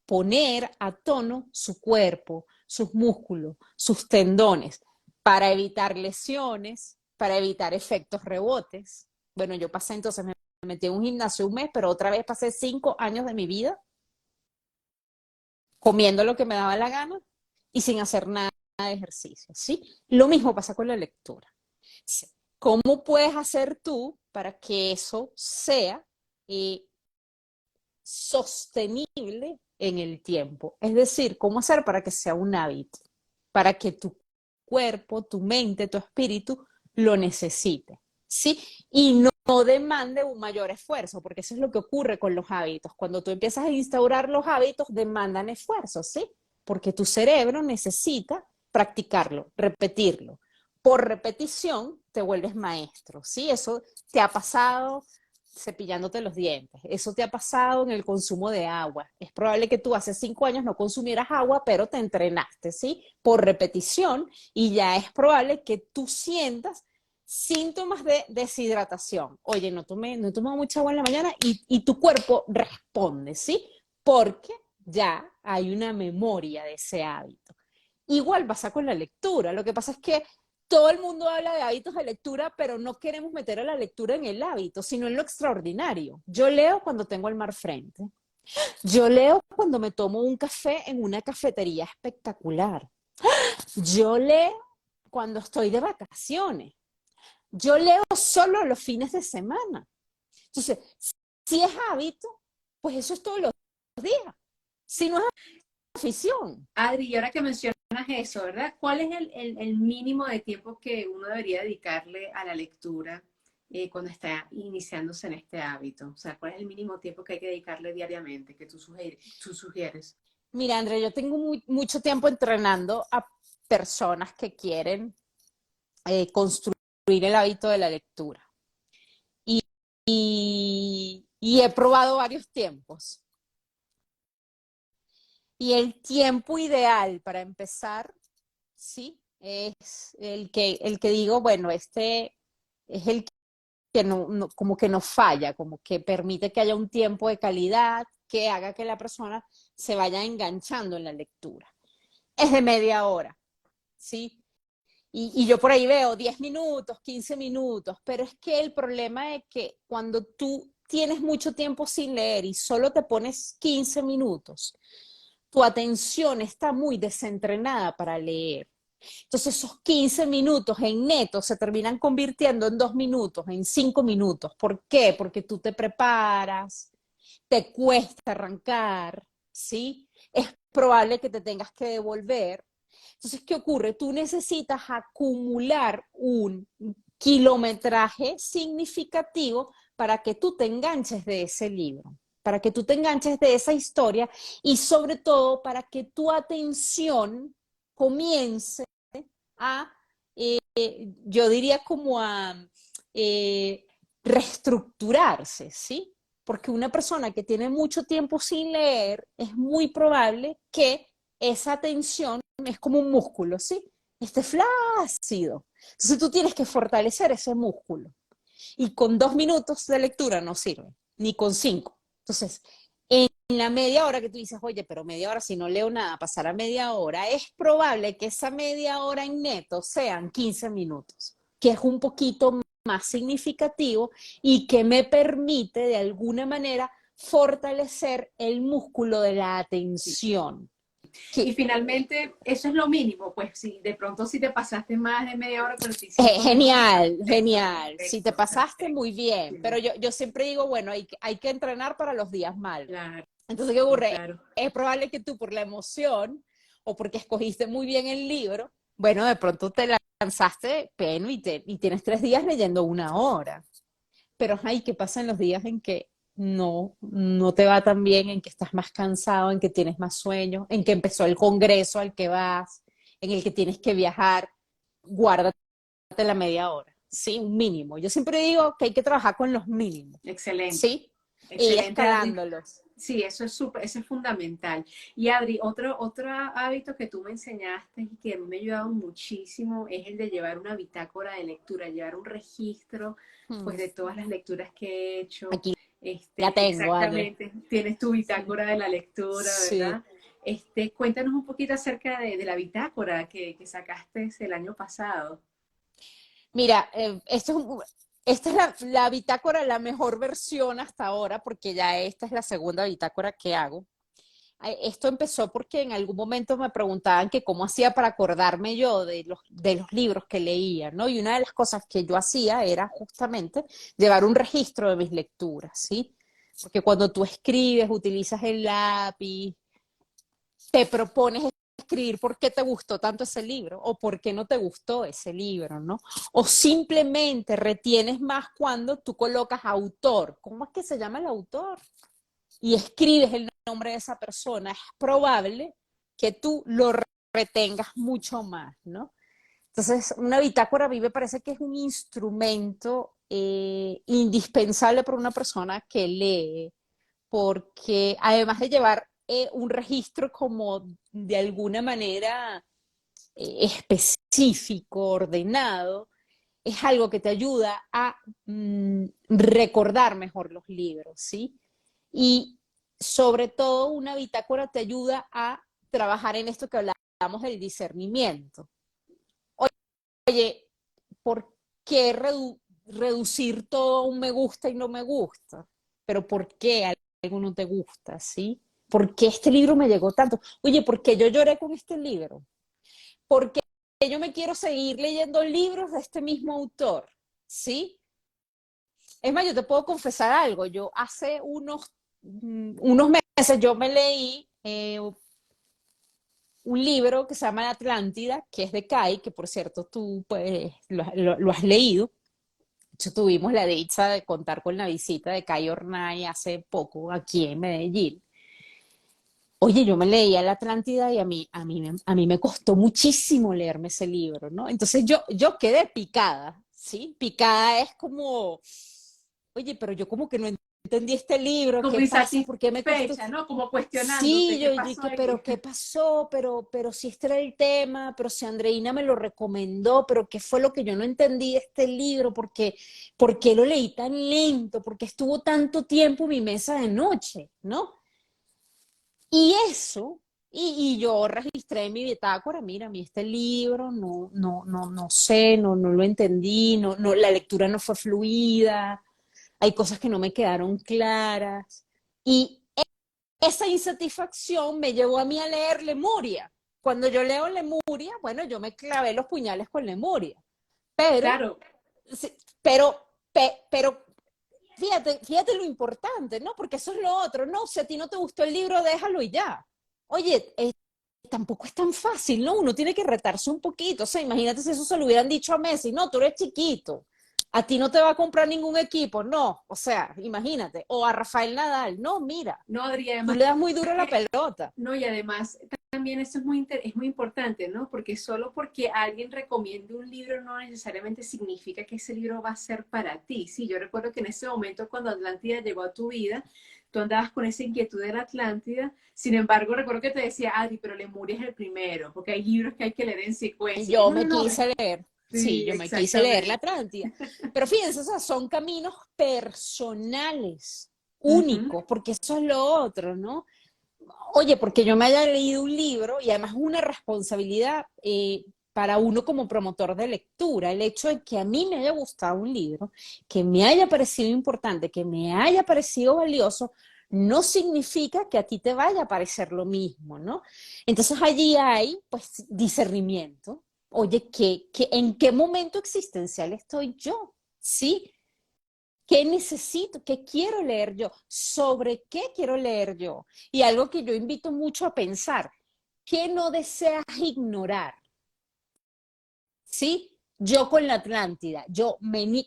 poner a tono su cuerpo, sus músculos, sus tendones, para evitar lesiones, para evitar efectos rebotes. Bueno, yo pasé entonces, me metí en un gimnasio un mes, pero otra vez pasé 5 años de mi vida comiendo lo que me daba la gana y sin hacer nada de ejercicio, ¿sí? Lo mismo pasa con la lectura. ¿Cómo puedes hacer tú para que eso sea eh, sostenible en el tiempo? Es decir, ¿cómo hacer para que sea un hábito? Para que tu cuerpo, tu mente, tu espíritu lo necesite, ¿sí? Y no demande un mayor esfuerzo, porque eso es lo que ocurre con los hábitos. Cuando tú empiezas a instaurar los hábitos, demandan esfuerzo, ¿sí? Porque tu cerebro necesita practicarlo, repetirlo. Por repetición te vuelves maestro, ¿sí? Eso te ha pasado cepillándote los dientes. Eso te ha pasado en el consumo de agua. Es probable que tú hace 5 años no consumieras agua, pero te entrenaste, ¿sí? Por repetición y ya es probable que tú sientas síntomas de deshidratación. Oye, no he tomado mucha agua en la mañana y tu cuerpo responde, ¿sí? Porque ya hay una memoria de ese hábito. Igual pasa con la lectura. Lo que pasa es que todo el mundo habla de hábitos de lectura, pero no queremos meter a la lectura en el hábito, sino en lo extraordinario. Yo leo cuando tengo el mar frente. Yo leo cuando me tomo un café en una cafetería espectacular. Yo leo cuando estoy de vacaciones. Yo leo solo los fines de semana. Entonces, si es hábito, pues eso es todos los días. Si no es afición. Adri, y ahora que mencionas eso, ¿verdad? ¿Cuál es el mínimo de tiempo que uno debería dedicarle a la lectura cuando está iniciándose en este hábito? O sea, ¿cuál es el mínimo tiempo que hay que dedicarle diariamente que tú sugieres? Mira, Andrea, yo tengo mucho tiempo entrenando a personas que quieren construir el hábito de la lectura. Y, y he probado varios tiempos. Y el tiempo ideal para empezar, sí, es el que digo, bueno, este es el que como que no falla, como que permite que haya un tiempo de calidad que haga que la persona se vaya enganchando en la lectura. Es de media hora, ¿sí? Y yo por ahí veo 10 minutos, 15 minutos, pero es que el problema es que cuando tú tienes mucho tiempo sin leer y solo te pones 15 minutos, tu atención está muy desentrenada para leer. Entonces esos 15 minutos en neto se terminan convirtiendo en 2 minutos, en 5 minutos. ¿Por qué? Porque tú te preparas, te cuesta arrancar, ¿sí? Es probable que te tengas que devolver. Entonces, ¿qué ocurre? Tú necesitas acumular un kilometraje significativo para que tú te enganches de ese libro, para que tú te enganches de esa historia y sobre todo para que tu atención comience a, yo diría como a eh, reestructurarse, ¿sí? Porque una persona que tiene mucho tiempo sin leer, es muy probable que esa atención es como un músculo, ¿sí? Esté flácido. Entonces tú tienes que fortalecer ese músculo. Y con 2 minutos de lectura no sirve, ni con 5. Entonces, en la media hora que tú dices, oye, pero media hora si no leo nada, pasar a media hora, es probable que esa media hora en neto sean 15 minutos, que es un poquito más significativo y que me permite de alguna manera fortalecer el músculo de la Sí. atención. Y Que, finalmente, eso es lo mínimo, pues si de pronto si te pasaste más de media hora, 45 minutos, genial, perfecto, genial. Si te perfecto, pasaste, perfecto. muy bien. Pero Sí, yo siempre digo, bueno, hay que entrenar para los días malos. claro, Entonces, ¿qué ocurre? claro. Es probable que tú por la emoción o porque escogiste muy bien el libro, bueno, de pronto te lanzaste peno y tienes 3 días leyendo 1 hora. Pero hay que pasa en los días en que no te va tan bien, en que estás más cansado, en que tienes más sueño, en que empezó el congreso al que vas, en el que tienes que viajar, guárdate la media hora, ¿sí? Un mínimo. Yo siempre digo que hay que trabajar con los mínimos, Excelente, ¿sí? E ir excelente, Adri. escalándolos. Sí, eso es súper, eso es fundamental. Y Adri, otro hábito que tú me enseñaste y que a mí me ha ayudado muchísimo es el de llevar una bitácora de lectura, llevar un registro, pues, Hmm. de todas las lecturas que he hecho. Aquí La tengo, Ale. Exactamente, tienes tu Sí. bitácora de la lectura, Sí. ¿verdad? Cuéntanos un poquito acerca de la bitácora que sacaste el año pasado. Mira, esta es la bitácora, la mejor versión hasta ahora, porque ya esta es la segunda bitácora que hago. Esto empezó porque en algún momento me preguntaban que cómo hacía para acordarme yo de los libros que leía, ¿no? Y una de las cosas que yo hacía era justamente llevar un registro de mis lecturas, ¿sí? Porque cuando tú escribes, utilizas el lápiz, te propones escribir por qué te gustó tanto ese libro o por qué no te gustó ese libro, ¿no? O simplemente retienes más cuando tú colocas autor. ¿Cómo es que se llama el autor? Y escribes el nombre de esa persona. Es probable que tú lo retengas mucho más, ¿no? Entonces, una bitácora a mí me parece que es un instrumento indispensable para una persona que lee, porque además de llevar un registro como de alguna manera específico, ordenado, es algo que te ayuda a recordar mejor los libros, ¿sí? Y sobre todo una bitácora te ayuda a trabajar en esto que hablamos del discernimiento. Oye, ¿por qué reducir todo a un me gusta y no me gusta? Pero ¿por qué algo no te gusta, sí? ¿Por qué este libro me llegó tanto? Oye, ¿por qué yo lloré con este libro? ¿Por qué yo me quiero seguir leyendo libros de este mismo autor? ¿Sí? Es más, yo te puedo confesar algo. Yo hace unos meses yo me leí un libro que se llama La Atlántida, que es de Kai, que por cierto tú pues, lo has leído. De hecho, tuvimos la dicha de contar con la visita de Kai Ornay hace poco aquí en Medellín. Oye, yo me leía La Atlántida y a mí me costó muchísimo leerme ese libro, ¿no? Entonces yo quedé picada, ¿sí? Picada es como, oye, pero yo como que no entendí este libro, Como ¿qué pasa? ¿Por qué me costó? insatisfecha, ¿no? Como Sí, cuestionándote qué yo pasó dije, ahí. pero ¿qué pasó? Pero si este era el tema, pero si Andreina me lo recomendó, pero ¿qué fue lo que yo no entendí de este libro? ¿Por qué lo leí tan lento? ¿Por qué estuvo tanto tiempo en mi mesa de noche? ¿No? Y eso, y yo registré en mi bitácora, mira, a mí este libro no sé, no lo entendí, la lectura no fue fluida, hay cosas que no me quedaron claras. Y esa insatisfacción me llevó a mí a leer Lemuria. Cuando yo leo Lemuria, bueno, yo me clavé los puñales con Lemuria, pero, Claro, sí, pero fíjate lo importante, ¿no? Porque eso es lo otro, ¿no? Si a ti no te gustó el libro, déjalo y ya. Oye, tampoco es tan fácil, ¿no? Uno tiene que retarse un poquito. O sea, imagínate si eso se lo hubieran dicho a Messi, no, tú eres chiquito, a ti no te va a comprar ningún equipo, no. O sea, imagínate. O a Rafael Nadal, no, mira, no, Adri, tú además le das muy duro a la que, pelota. no, y además también eso es muy importante, ¿no? Porque solo porque alguien recomiende un libro no necesariamente significa que ese libro va a ser para ti. Sí, yo recuerdo que en ese momento cuando Atlántida llegó a tu vida, tú andabas con esa inquietud de la Atlántida. Sin embargo, recuerdo que te decía, Adri, pero Lemuria es el primero, porque hay libros que hay que leer en Y secuencia. Y yo, yo no, no, me no. quise leer, sí, Sí, yo me quise leer la exactamente. Atlántida. Pero fíjense, o sea, son caminos personales, Uh -huh. únicos, porque eso es lo otro, ¿no? Oye, porque yo me haya leído un libro y además una responsabilidad para uno como promotor de lectura, el hecho de que a mí me haya gustado un libro, que me haya parecido importante, que me haya parecido valioso, no significa que a ti te vaya a parecer lo mismo, ¿no? Entonces allí hay, pues, discernimiento. Oye, ¿en qué momento existencial estoy yo? ¿Sí? ¿Qué necesito? ¿Qué quiero leer yo? ¿Sobre qué quiero leer yo? Y algo que yo invito mucho a pensar, ¿qué no deseas ignorar? ¿Sí? Yo con la Atlántida,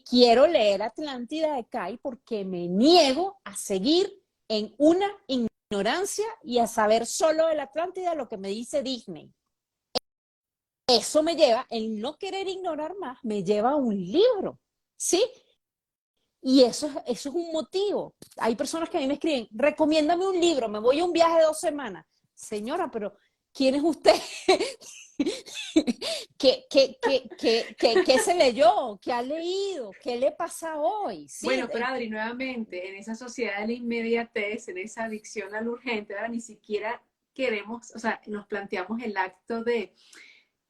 quiero leer Atlántida de Kai porque me niego a seguir en una ignorancia y a saber solo de la Atlántida lo que me dice Disney. Eso me lleva, el no querer ignorar más, me lleva a un libro, ¿sí? Y eso es un motivo. Hay personas que a mí me escriben, recomiéndame un libro, me voy a un viaje de 2 semanas. Señora, pero ¿quién es usted? ¿Qué se leyó? ¿Qué ha leído? ¿Qué le pasa hoy? Sí, Bueno, pero Adri, nuevamente, en esa sociedad de la inmediatez, en esa adicción al urgente, ahora ni siquiera queremos, o sea, nos planteamos el acto de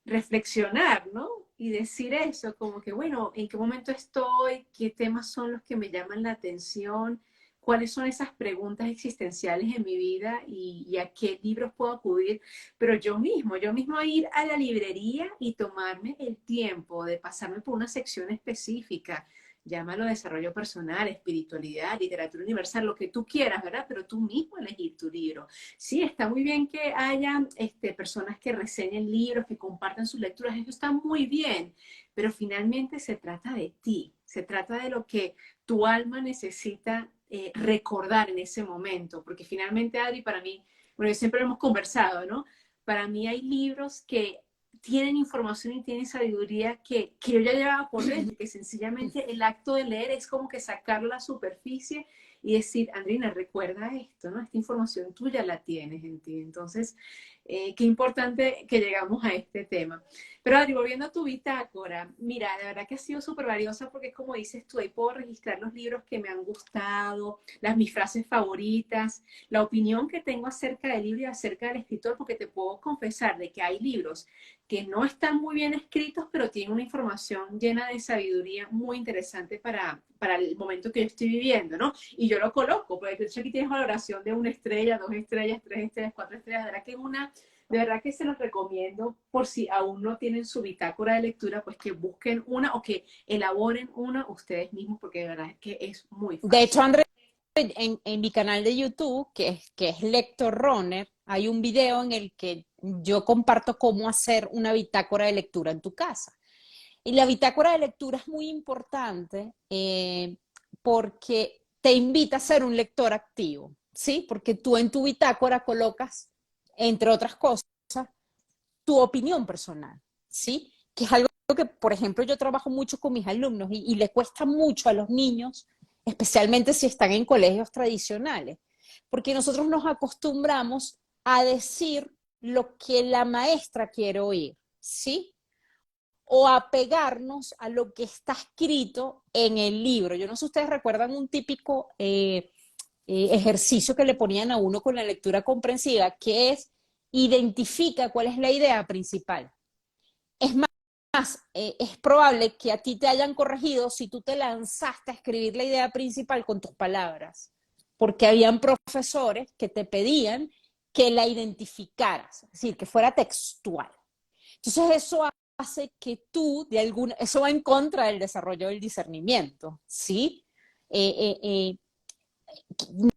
reflexionar, ¿no? Y decir eso, como que, bueno, ¿en qué momento estoy? ¿Qué temas son los que me llaman la atención? ¿Cuáles son esas preguntas existenciales en mi vida y a qué libros puedo acudir? Pero yo mismo ir a la librería y tomarme el tiempo de pasarme por una sección específica, llámalo desarrollo personal, espiritualidad, literatura universal, lo que tú quieras, ¿verdad? Pero tú mismo elegir tu libro. Sí, está muy bien que haya personas que reseñen libros, que compartan sus lecturas, eso está muy bien, pero finalmente se trata de ti, se trata de lo que tu alma necesita recordar en ese momento, porque finalmente, Adri, para mí, bueno, siempre lo hemos conversado, ¿no? Para mí hay libros que tienen información y tienen sabiduría que yo ya llevaba por dentro, que sencillamente el acto de leer es como que sacarlo a la superficie y decir, Andrina, recuerda esto, ¿no? Esta información tú ya la tienes en ti. Entonces, qué importante que llegamos a este tema. Pero Adri, volviendo a tu bitácora, mira, la verdad que ha sido súper valiosa porque es como dices tú, ahí puedo registrar los libros que me han gustado, mis frases favoritas, la opinión que tengo acerca del libro y acerca del escritor, porque te puedo confesar de que hay libros que no están muy bien escritos, pero tienen una información llena de sabiduría muy interesante para el momento que yo estoy viviendo, ¿no? Y yo lo coloco, porque de hecho aquí tienes valoración de 1 estrella, 2 estrellas, 3 estrellas, 4 estrellas, de verdad que de verdad que se los recomiendo por si aún no tienen su bitácora de lectura, pues que busquen una o que elaboren una ustedes mismos, porque de verdad que es muy de fácil. hecho, André, en mi canal de YouTube, que es Lector Runner, hay un video en el que yo comparto cómo hacer una bitácora de lectura en tu casa. Y la bitácora de lectura es muy importante porque te invita a ser un lector activo, ¿sí? Porque tú en tu bitácora colocas, entre otras cosas, tu opinión personal, ¿sí? Que es algo que, por ejemplo, yo trabajo mucho con mis alumnos y le cuesta mucho a los niños, especialmente si están en colegios tradicionales, porque nosotros nos acostumbramos a decir lo que la maestra quiere oír, ¿sí? O apegarnos a lo que está escrito en el libro. Yo no sé si ustedes recuerdan un típico ejercicio que le ponían a uno con la lectura comprensiva, que es identifica cuál es la idea principal. Es más, es probable que a ti te hayan corregido si tú te lanzaste a escribir la idea principal con tus palabras, porque habían profesores que te pedían que la identificaras, es decir, que fuera textual. Entonces eso hace que tú, eso va en contra del desarrollo del discernimiento, ¿sí? Eh, eh, eh,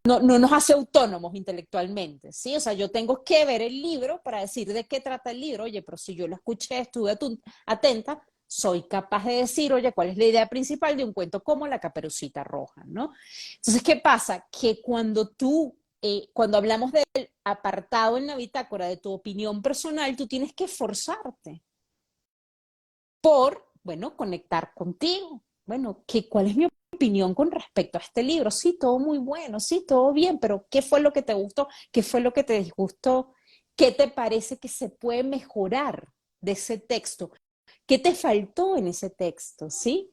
no nos hace autónomos intelectualmente, ¿sí? O sea, yo tengo que ver el libro para decir de qué trata el libro, oye, pero si yo lo escuché, estuve atenta, soy capaz de decir, oye, ¿cuál es la idea principal de un cuento como La Caperucita Roja, ¿no? Entonces, ¿qué pasa? Que cuando hablamos del apartado en la bitácora de tu opinión personal, tú tienes que esforzarte por, bueno, conectar contigo. Bueno, ¿cuál es mi opinión con respecto a este libro? Sí, todo muy bueno, sí, todo bien, pero ¿qué fue lo que te gustó? ¿Qué fue lo que te disgustó? ¿Qué te parece que se puede mejorar de ese texto? ¿Qué te faltó en ese texto? ¿Sí?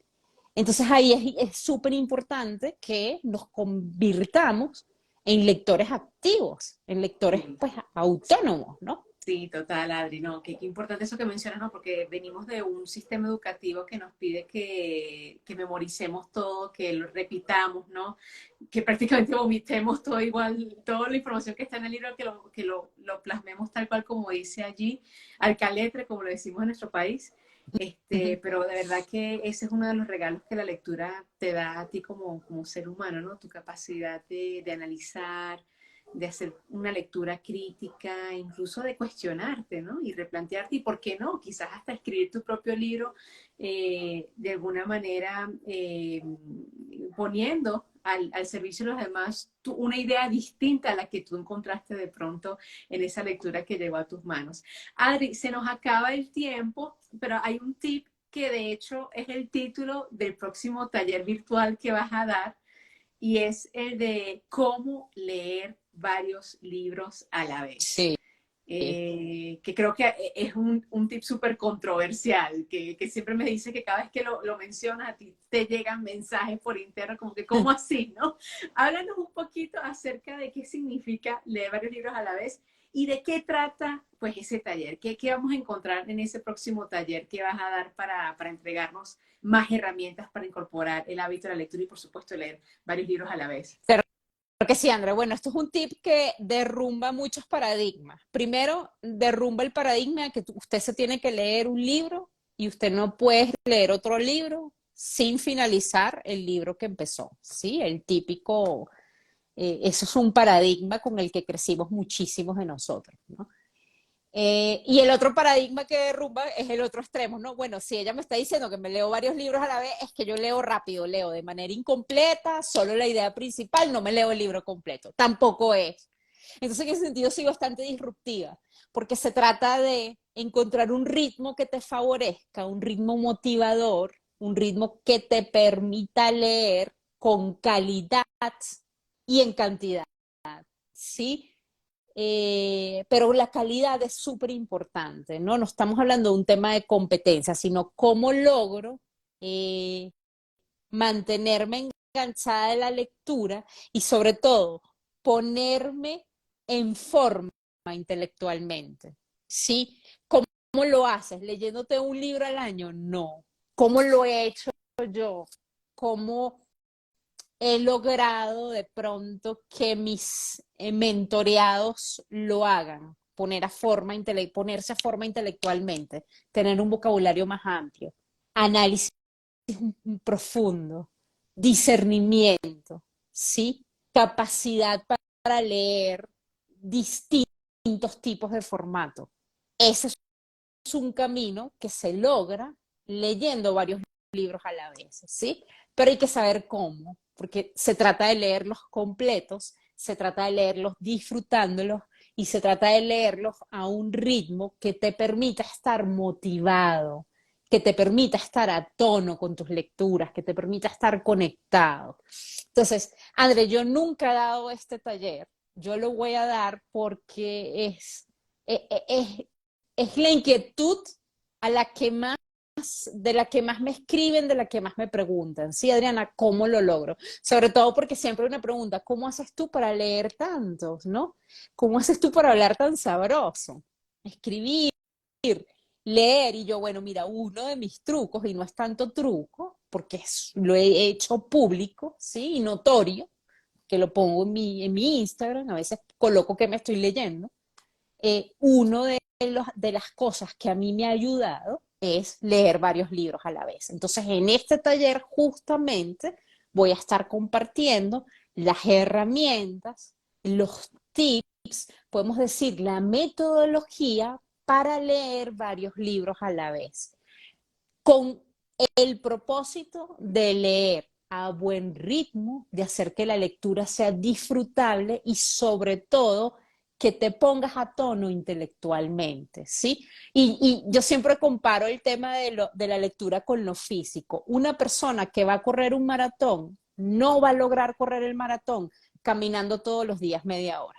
Entonces ahí es súper importante que nos convirtamos en lectores activos, en lectores Sí. pues autónomos, ¿no? Sí, total, Adri, no, qué importante eso que mencionas, ¿no? Porque venimos de un sistema educativo que nos pide que memoricemos todo, que lo repitamos, ¿no? Que prácticamente vomitemos todo igual, toda la información que está en el libro, lo plasmemos tal cual como dice allí, al caletre, como lo decimos en nuestro país. Pero de verdad que ese es uno de los regalos que la lectura te da a ti como ser humano, ¿no? Tu capacidad de analizar, de hacer una lectura crítica, incluso de cuestionarte, ¿no? Y replantearte, y por qué no, quizás hasta escribir tu propio libro de alguna manera poniendo al servicio de los demás una idea distinta a la que tú encontraste de pronto en esa lectura que llegó a tus manos. Adri, se nos acaba el tiempo, pero hay un tip que de hecho es el título del próximo taller virtual que vas a dar y es el de cómo leer varios libros a la vez. Sí. que creo que es un tip súper controversial, que siempre me dice que cada vez que lo mencionas a ti te llegan mensajes por interno como que, ¿cómo así, no? Háblanos un poquito acerca de qué significa leer varios libros a la vez y de qué trata pues ese taller. ¿Qué vamos a encontrar en ese próximo taller que vas a dar para entregarnos más herramientas para incorporar el hábito de la lectura y por supuesto leer varios libros a la vez? Creo que sí, André. Bueno, esto es un tip que derrumba muchos paradigmas. Primero, derrumba el paradigma de que usted se tiene que leer un libro y usted no puede leer otro libro sin finalizar el libro que empezó, ¿sí? El típico, eso es un paradigma con el que crecimos muchísimos de nosotros, ¿no? Y el otro paradigma que derrumba es el otro extremo, ¿no? Bueno, si ella me está diciendo que me leo varios libros a la vez, es que yo leo rápido, leo de manera incompleta, solo la idea principal, no me leo el libro completo. Tampoco es. Entonces, en ese sentido, soy bastante disruptiva, porque se trata de encontrar un ritmo que te favorezca, un ritmo motivador, un ritmo que te permita leer con calidad y en cantidad, ¿sí? Pero la calidad es súper importante, ¿no? No estamos hablando de un tema de competencia, sino cómo logro eh, mantenerme enganchada de la lectura y sobre todo ponerme en forma intelectualmente, ¿sí? ¿Cómo lo haces? ¿Leyéndote un libro al año? No. ¿Cómo lo he hecho yo? ¿Cómo he logrado de pronto que mis mentoreados lo hagan? Ponerse a forma intelectualmente, tener un vocabulario más amplio, análisis profundo, discernimiento, ¿sí? Capacidad para leer distintos tipos de formato. Ese es un camino que se logra leyendo varios libros a la vez, ¿sí? Pero hay que saber cómo, porque se trata de leerlos completos, se trata de leerlos disfrutándolos y se trata de leerlos a un ritmo que te permita estar motivado, que te permita estar a tono con tus lecturas, que te permita estar conectado. Entonces, André, yo nunca he dado este taller, yo lo voy a dar porque es la inquietud a la que más, de la que más me escriben, de la que más me preguntan. Sí, Adriana, ¿cómo lo logro? Sobre todo porque siempre hay una pregunta, ¿cómo haces tú para leer tantos, no? ¿Cómo haces tú para hablar tan sabroso? Escribir, leer, y yo, bueno, mira, uno de mis trucos, y no es tanto truco, porque lo he hecho público, ¿sí? Y notorio, que lo pongo en mi Instagram, a veces coloco que me estoy leyendo, uno de las cosas que a mí me ha ayudado es leer varios libros a la vez. Entonces, en este taller justamente voy a estar compartiendo las herramientas, los tips, podemos decir, la metodología para leer varios libros a la vez, con el propósito de leer a buen ritmo, de hacer que la lectura sea disfrutable y sobre todo que te pongas a tono intelectualmente, ¿sí? Y yo siempre comparo el tema de la lectura con lo físico. Una persona que va a correr un maratón no va a lograr correr el maratón caminando todos los días media hora.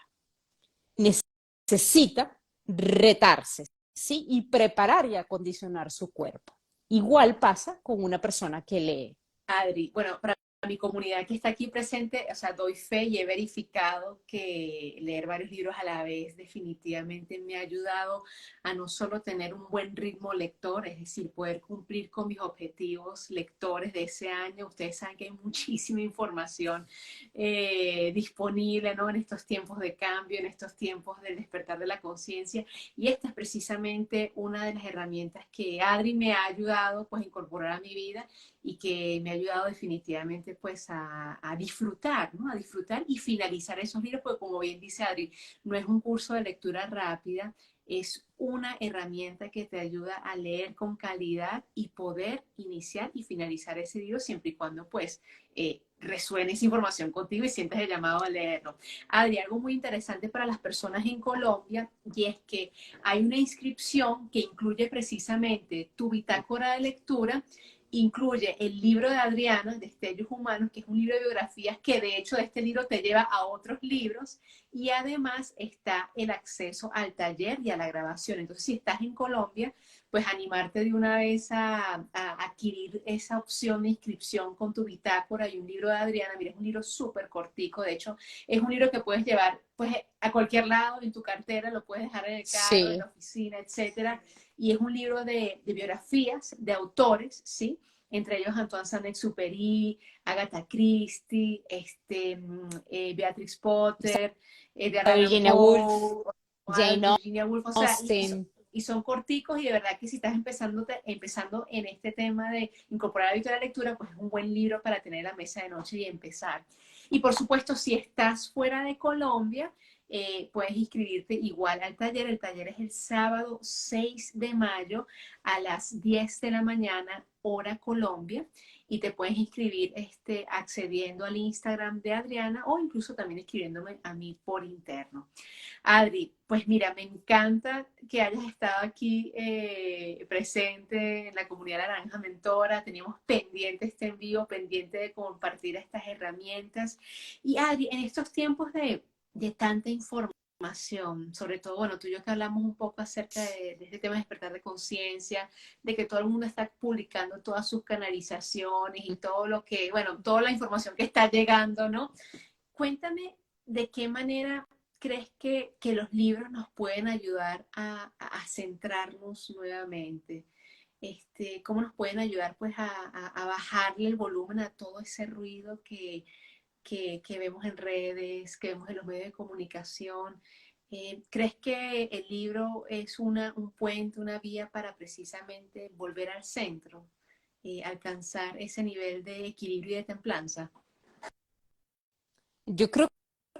Necesita retarse, ¿sí? Y preparar y acondicionar su cuerpo. Igual pasa con una persona que lee. Adri, bueno, para mi comunidad que está aquí presente, o sea, doy fe y he verificado que leer varios libros a la vez definitivamente me ha ayudado a no solo tener un buen ritmo lector, es decir, poder cumplir con mis objetivos lectores de ese año. Ustedes saben que hay muchísima información disponible, ¿no? En estos tiempos de cambio, en estos tiempos del despertar de la conciencia. Y esta es precisamente una de las herramientas que Adri me ha ayudado pues a incorporar a mi vida y que me ha ayudado definitivamente pues a disfrutar, ¿no? A disfrutar y finalizar esos libros, porque como bien dice Adri, no es un curso de lectura rápida, es una herramienta que te ayuda a leer con calidad y poder iniciar y finalizar ese libro siempre y cuando pues resuene esa información contigo y sientas el llamado a leerlo. Adri, algo muy interesante para las personas en Colombia y es que hay una inscripción que incluye precisamente tu bitácora de lectura, incluye el libro de Adriana, Destellos Humanos, que es un libro de biografías que de hecho de este libro te lleva a otros libros y además está el acceso al taller y a la grabación. Entonces, si estás en Colombia, pues animarte de una vez a adquirir esa opción de inscripción con tu bitácora y un libro de Adriana. Mira, es un libro súper cortico, de hecho, es un libro que puedes llevar pues a cualquier lado en tu cartera, lo puedes dejar en el carro, en la Sí. oficina, etcétera. Y es un libro de biografías de autores, ¿sí? Entre ellos Antoine Saint-Exupéry, Agatha Christie, Beatrix Potter, Edgar Allan Virginia Woolf, Poe, Jane Virginia Woolf, o sea, Austen. y son corticos y de verdad que si estás empezando en este tema de incorporar el hábito de la lectura, pues es un buen libro para tener en la mesa de noche y empezar. Y por supuesto, si estás fuera de Colombia, puedes inscribirte igual al taller. El taller es el sábado 6 de mayo a las 10 de la mañana, hora Colombia. Y te puedes inscribir accediendo al Instagram de Adriana o incluso también escribiéndome a mí por interno. Adri, pues mira, me encanta que hayas estado aquí presente en la comunidad Naranja Mentora. Teníamos pendiente este envío, pendiente de compartir estas herramientas. Y Adri, en estos tiempos de tanta información, sobre todo, bueno, tú y yo que hablamos un poco acerca de este tema de despertar de conciencia, de que todo el mundo está publicando todas sus canalizaciones y todo lo que, bueno, toda la información que está llegando, ¿no? Cuéntame de qué manera crees que los libros nos pueden ayudar a centrarnos nuevamente. ¿Cómo nos pueden ayudar pues a bajarle el volumen a todo ese ruido que vemos en redes, que vemos en los medios de comunicación? ¿Crees que el libro es un puente, una vía para precisamente volver al centro, alcanzar ese nivel de equilibrio y de templanza? Yo creo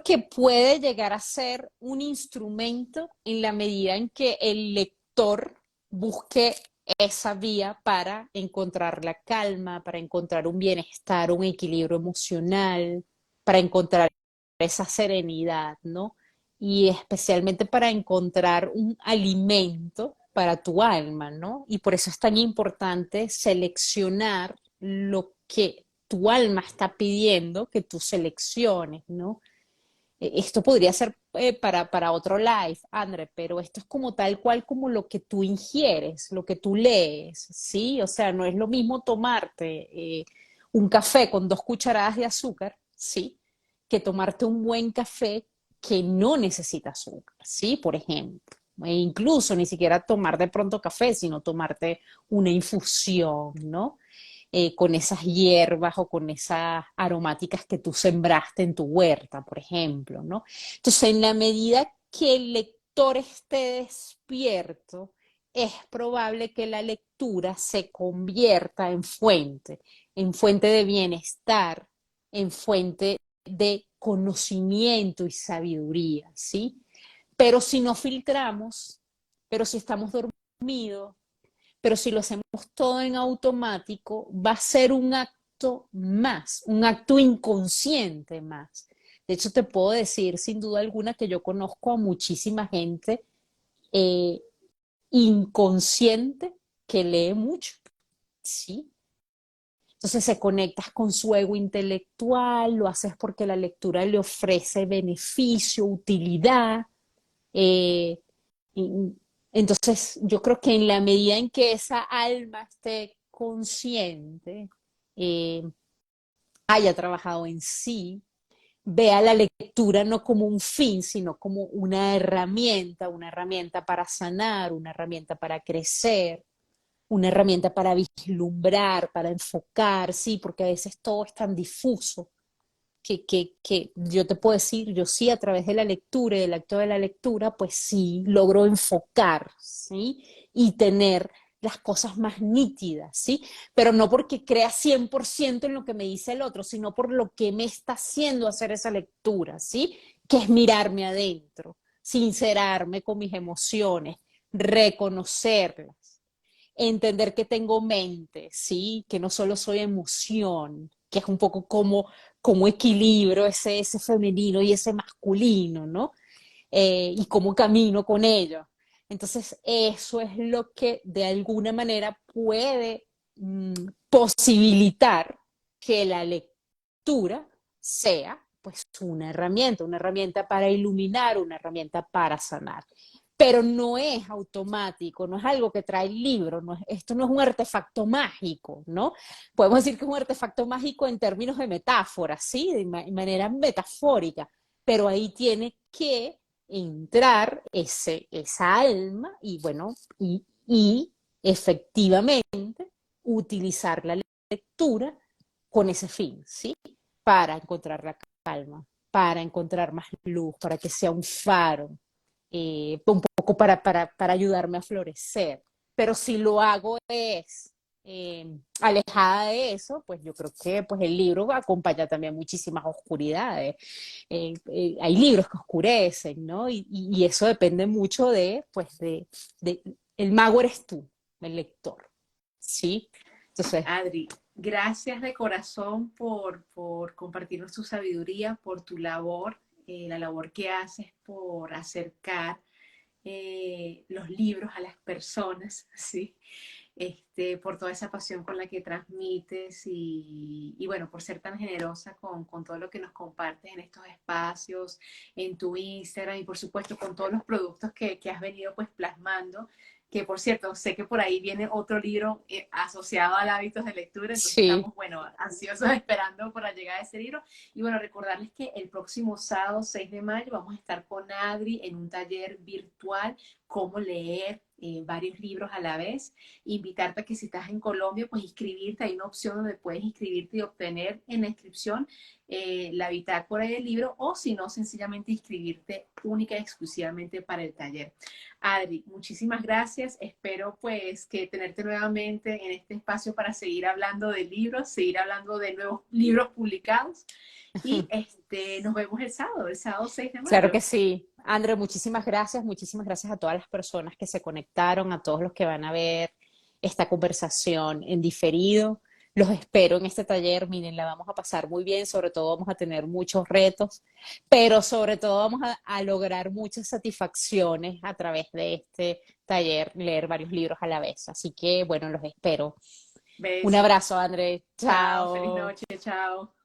que puede llegar a ser un instrumento en la medida en que el lector busque esa vía para encontrar la calma, para encontrar un bienestar, un equilibrio emocional, para encontrar esa serenidad, ¿no? Y especialmente para encontrar un alimento para tu alma, ¿no? Y por eso es tan importante seleccionar lo que tu alma está pidiendo que tú selecciones, ¿no? Esto podría ser para otro live, André, pero esto es como tal cual como lo que tú ingieres, lo que tú lees, ¿sí? O sea, no es lo mismo tomarte un café con 2 cucharadas de azúcar, ¿sí? Que tomarte un buen café que no necesita azúcar, ¿sí? Por ejemplo. E incluso ni siquiera tomar de pronto café, sino tomarte una infusión, ¿no? Con esas hierbas o con esas aromáticas que tú sembraste en tu huerta, por ejemplo, ¿no? Entonces, en la medida que el lector esté despierto, es probable que la lectura se convierta en fuente de bienestar, en fuente de conocimiento y sabiduría, ¿sí? Pero si no filtramos, pero si estamos dormidos, pero si lo hacemos todo en automático, va a ser un acto más, un acto inconsciente más. De hecho, te puedo decir sin duda alguna que yo conozco a muchísima gente eh, inconsciente que lee mucho, ¿sí? Entonces se conectas con su ego intelectual, lo haces porque la lectura le ofrece beneficio, utilidad, eh, y entonces, yo creo que en la medida en que esa alma esté consciente, eh, haya trabajado en sí, vea la lectura no como un fin, sino como una herramienta para sanar, una herramienta para crecer, una herramienta para vislumbrar, para enfocar, sí, porque a veces todo es tan difuso que yo te puedo decir, yo sí a través de la lectura y del acto de la lectura, pues sí logro enfocar, ¿sí? Y tener las cosas más nítidas, ¿sí? Pero no porque crea 100% en lo que me dice el otro, sino por lo que me está haciendo hacer esa lectura, ¿sí? Que es mirarme adentro, sincerarme con mis emociones, reconocerlas, entender que tengo mente, ¿sí? Que no solo soy emoción, que es un poco como equilibro ese femenino y ese masculino, ¿no? Y cómo camino con ello. Entonces, eso es lo que de alguna manera puede posibilitar que la lectura sea pues una herramienta para iluminar, una herramienta para sanar. Pero no es automático, no es algo que trae el libro, esto no es un artefacto mágico, ¿no? Podemos decir que es un artefacto mágico en términos de metáfora, ¿sí? De manera metafórica, pero ahí tiene que entrar esa alma y bueno, y efectivamente utilizar la lectura con ese fin, ¿sí? Para encontrar la calma, para encontrar más luz, para que sea un faro, un poco para ayudarme a florecer. Pero si lo hago es alejada de eso, pues yo creo que pues el libro acompaña también muchísimas oscuridades. Hay libros que oscurecen, ¿no? Y eso depende mucho pues el mago eres tú, el lector, ¿sí? Entonces, Adri, gracias de corazón por compartirnos tu sabiduría, por tu labor, la labor que haces por acercar los libros a las personas, ¿sí? Por toda esa pasión con la que transmites y bueno, por ser tan generosa con todo lo que nos compartes en estos espacios, en tu Instagram y por supuesto con todos los productos que has venido pues plasmando, que por cierto, sé que por ahí viene otro libro asociado al hábitos de lectura, entonces sí. estamos, bueno, ansiosos esperando por la llegada de ese libro. Y bueno, recordarles que el próximo sábado 6 de mayo vamos a estar con Adri en un taller virtual, cómo leer varios libros a la vez. Invitarte a que si estás en Colombia, pues inscribirte. Hay una opción donde puedes inscribirte y obtener en la inscripción la bitácora del libro o si no, sencillamente inscribirte única y exclusivamente para el taller. Adri, muchísimas gracias. Espero pues que tenerte nuevamente en este espacio para seguir hablando de libros, seguir hablando de nuevos libros publicados y nos vemos el sábado 6 de Claro que mayo. sí. André, muchísimas gracias a todas las personas que se conectaron, a todos los que van a ver esta conversación en diferido. Los espero en este taller, miren, la vamos a pasar muy bien, sobre todo vamos a tener muchos retos, pero sobre todo vamos a lograr muchas satisfacciones a través de este taller, leer varios libros a la vez. Así que, bueno, los espero. Un Besos. abrazo, André. Chao, feliz Chao. noche, chao.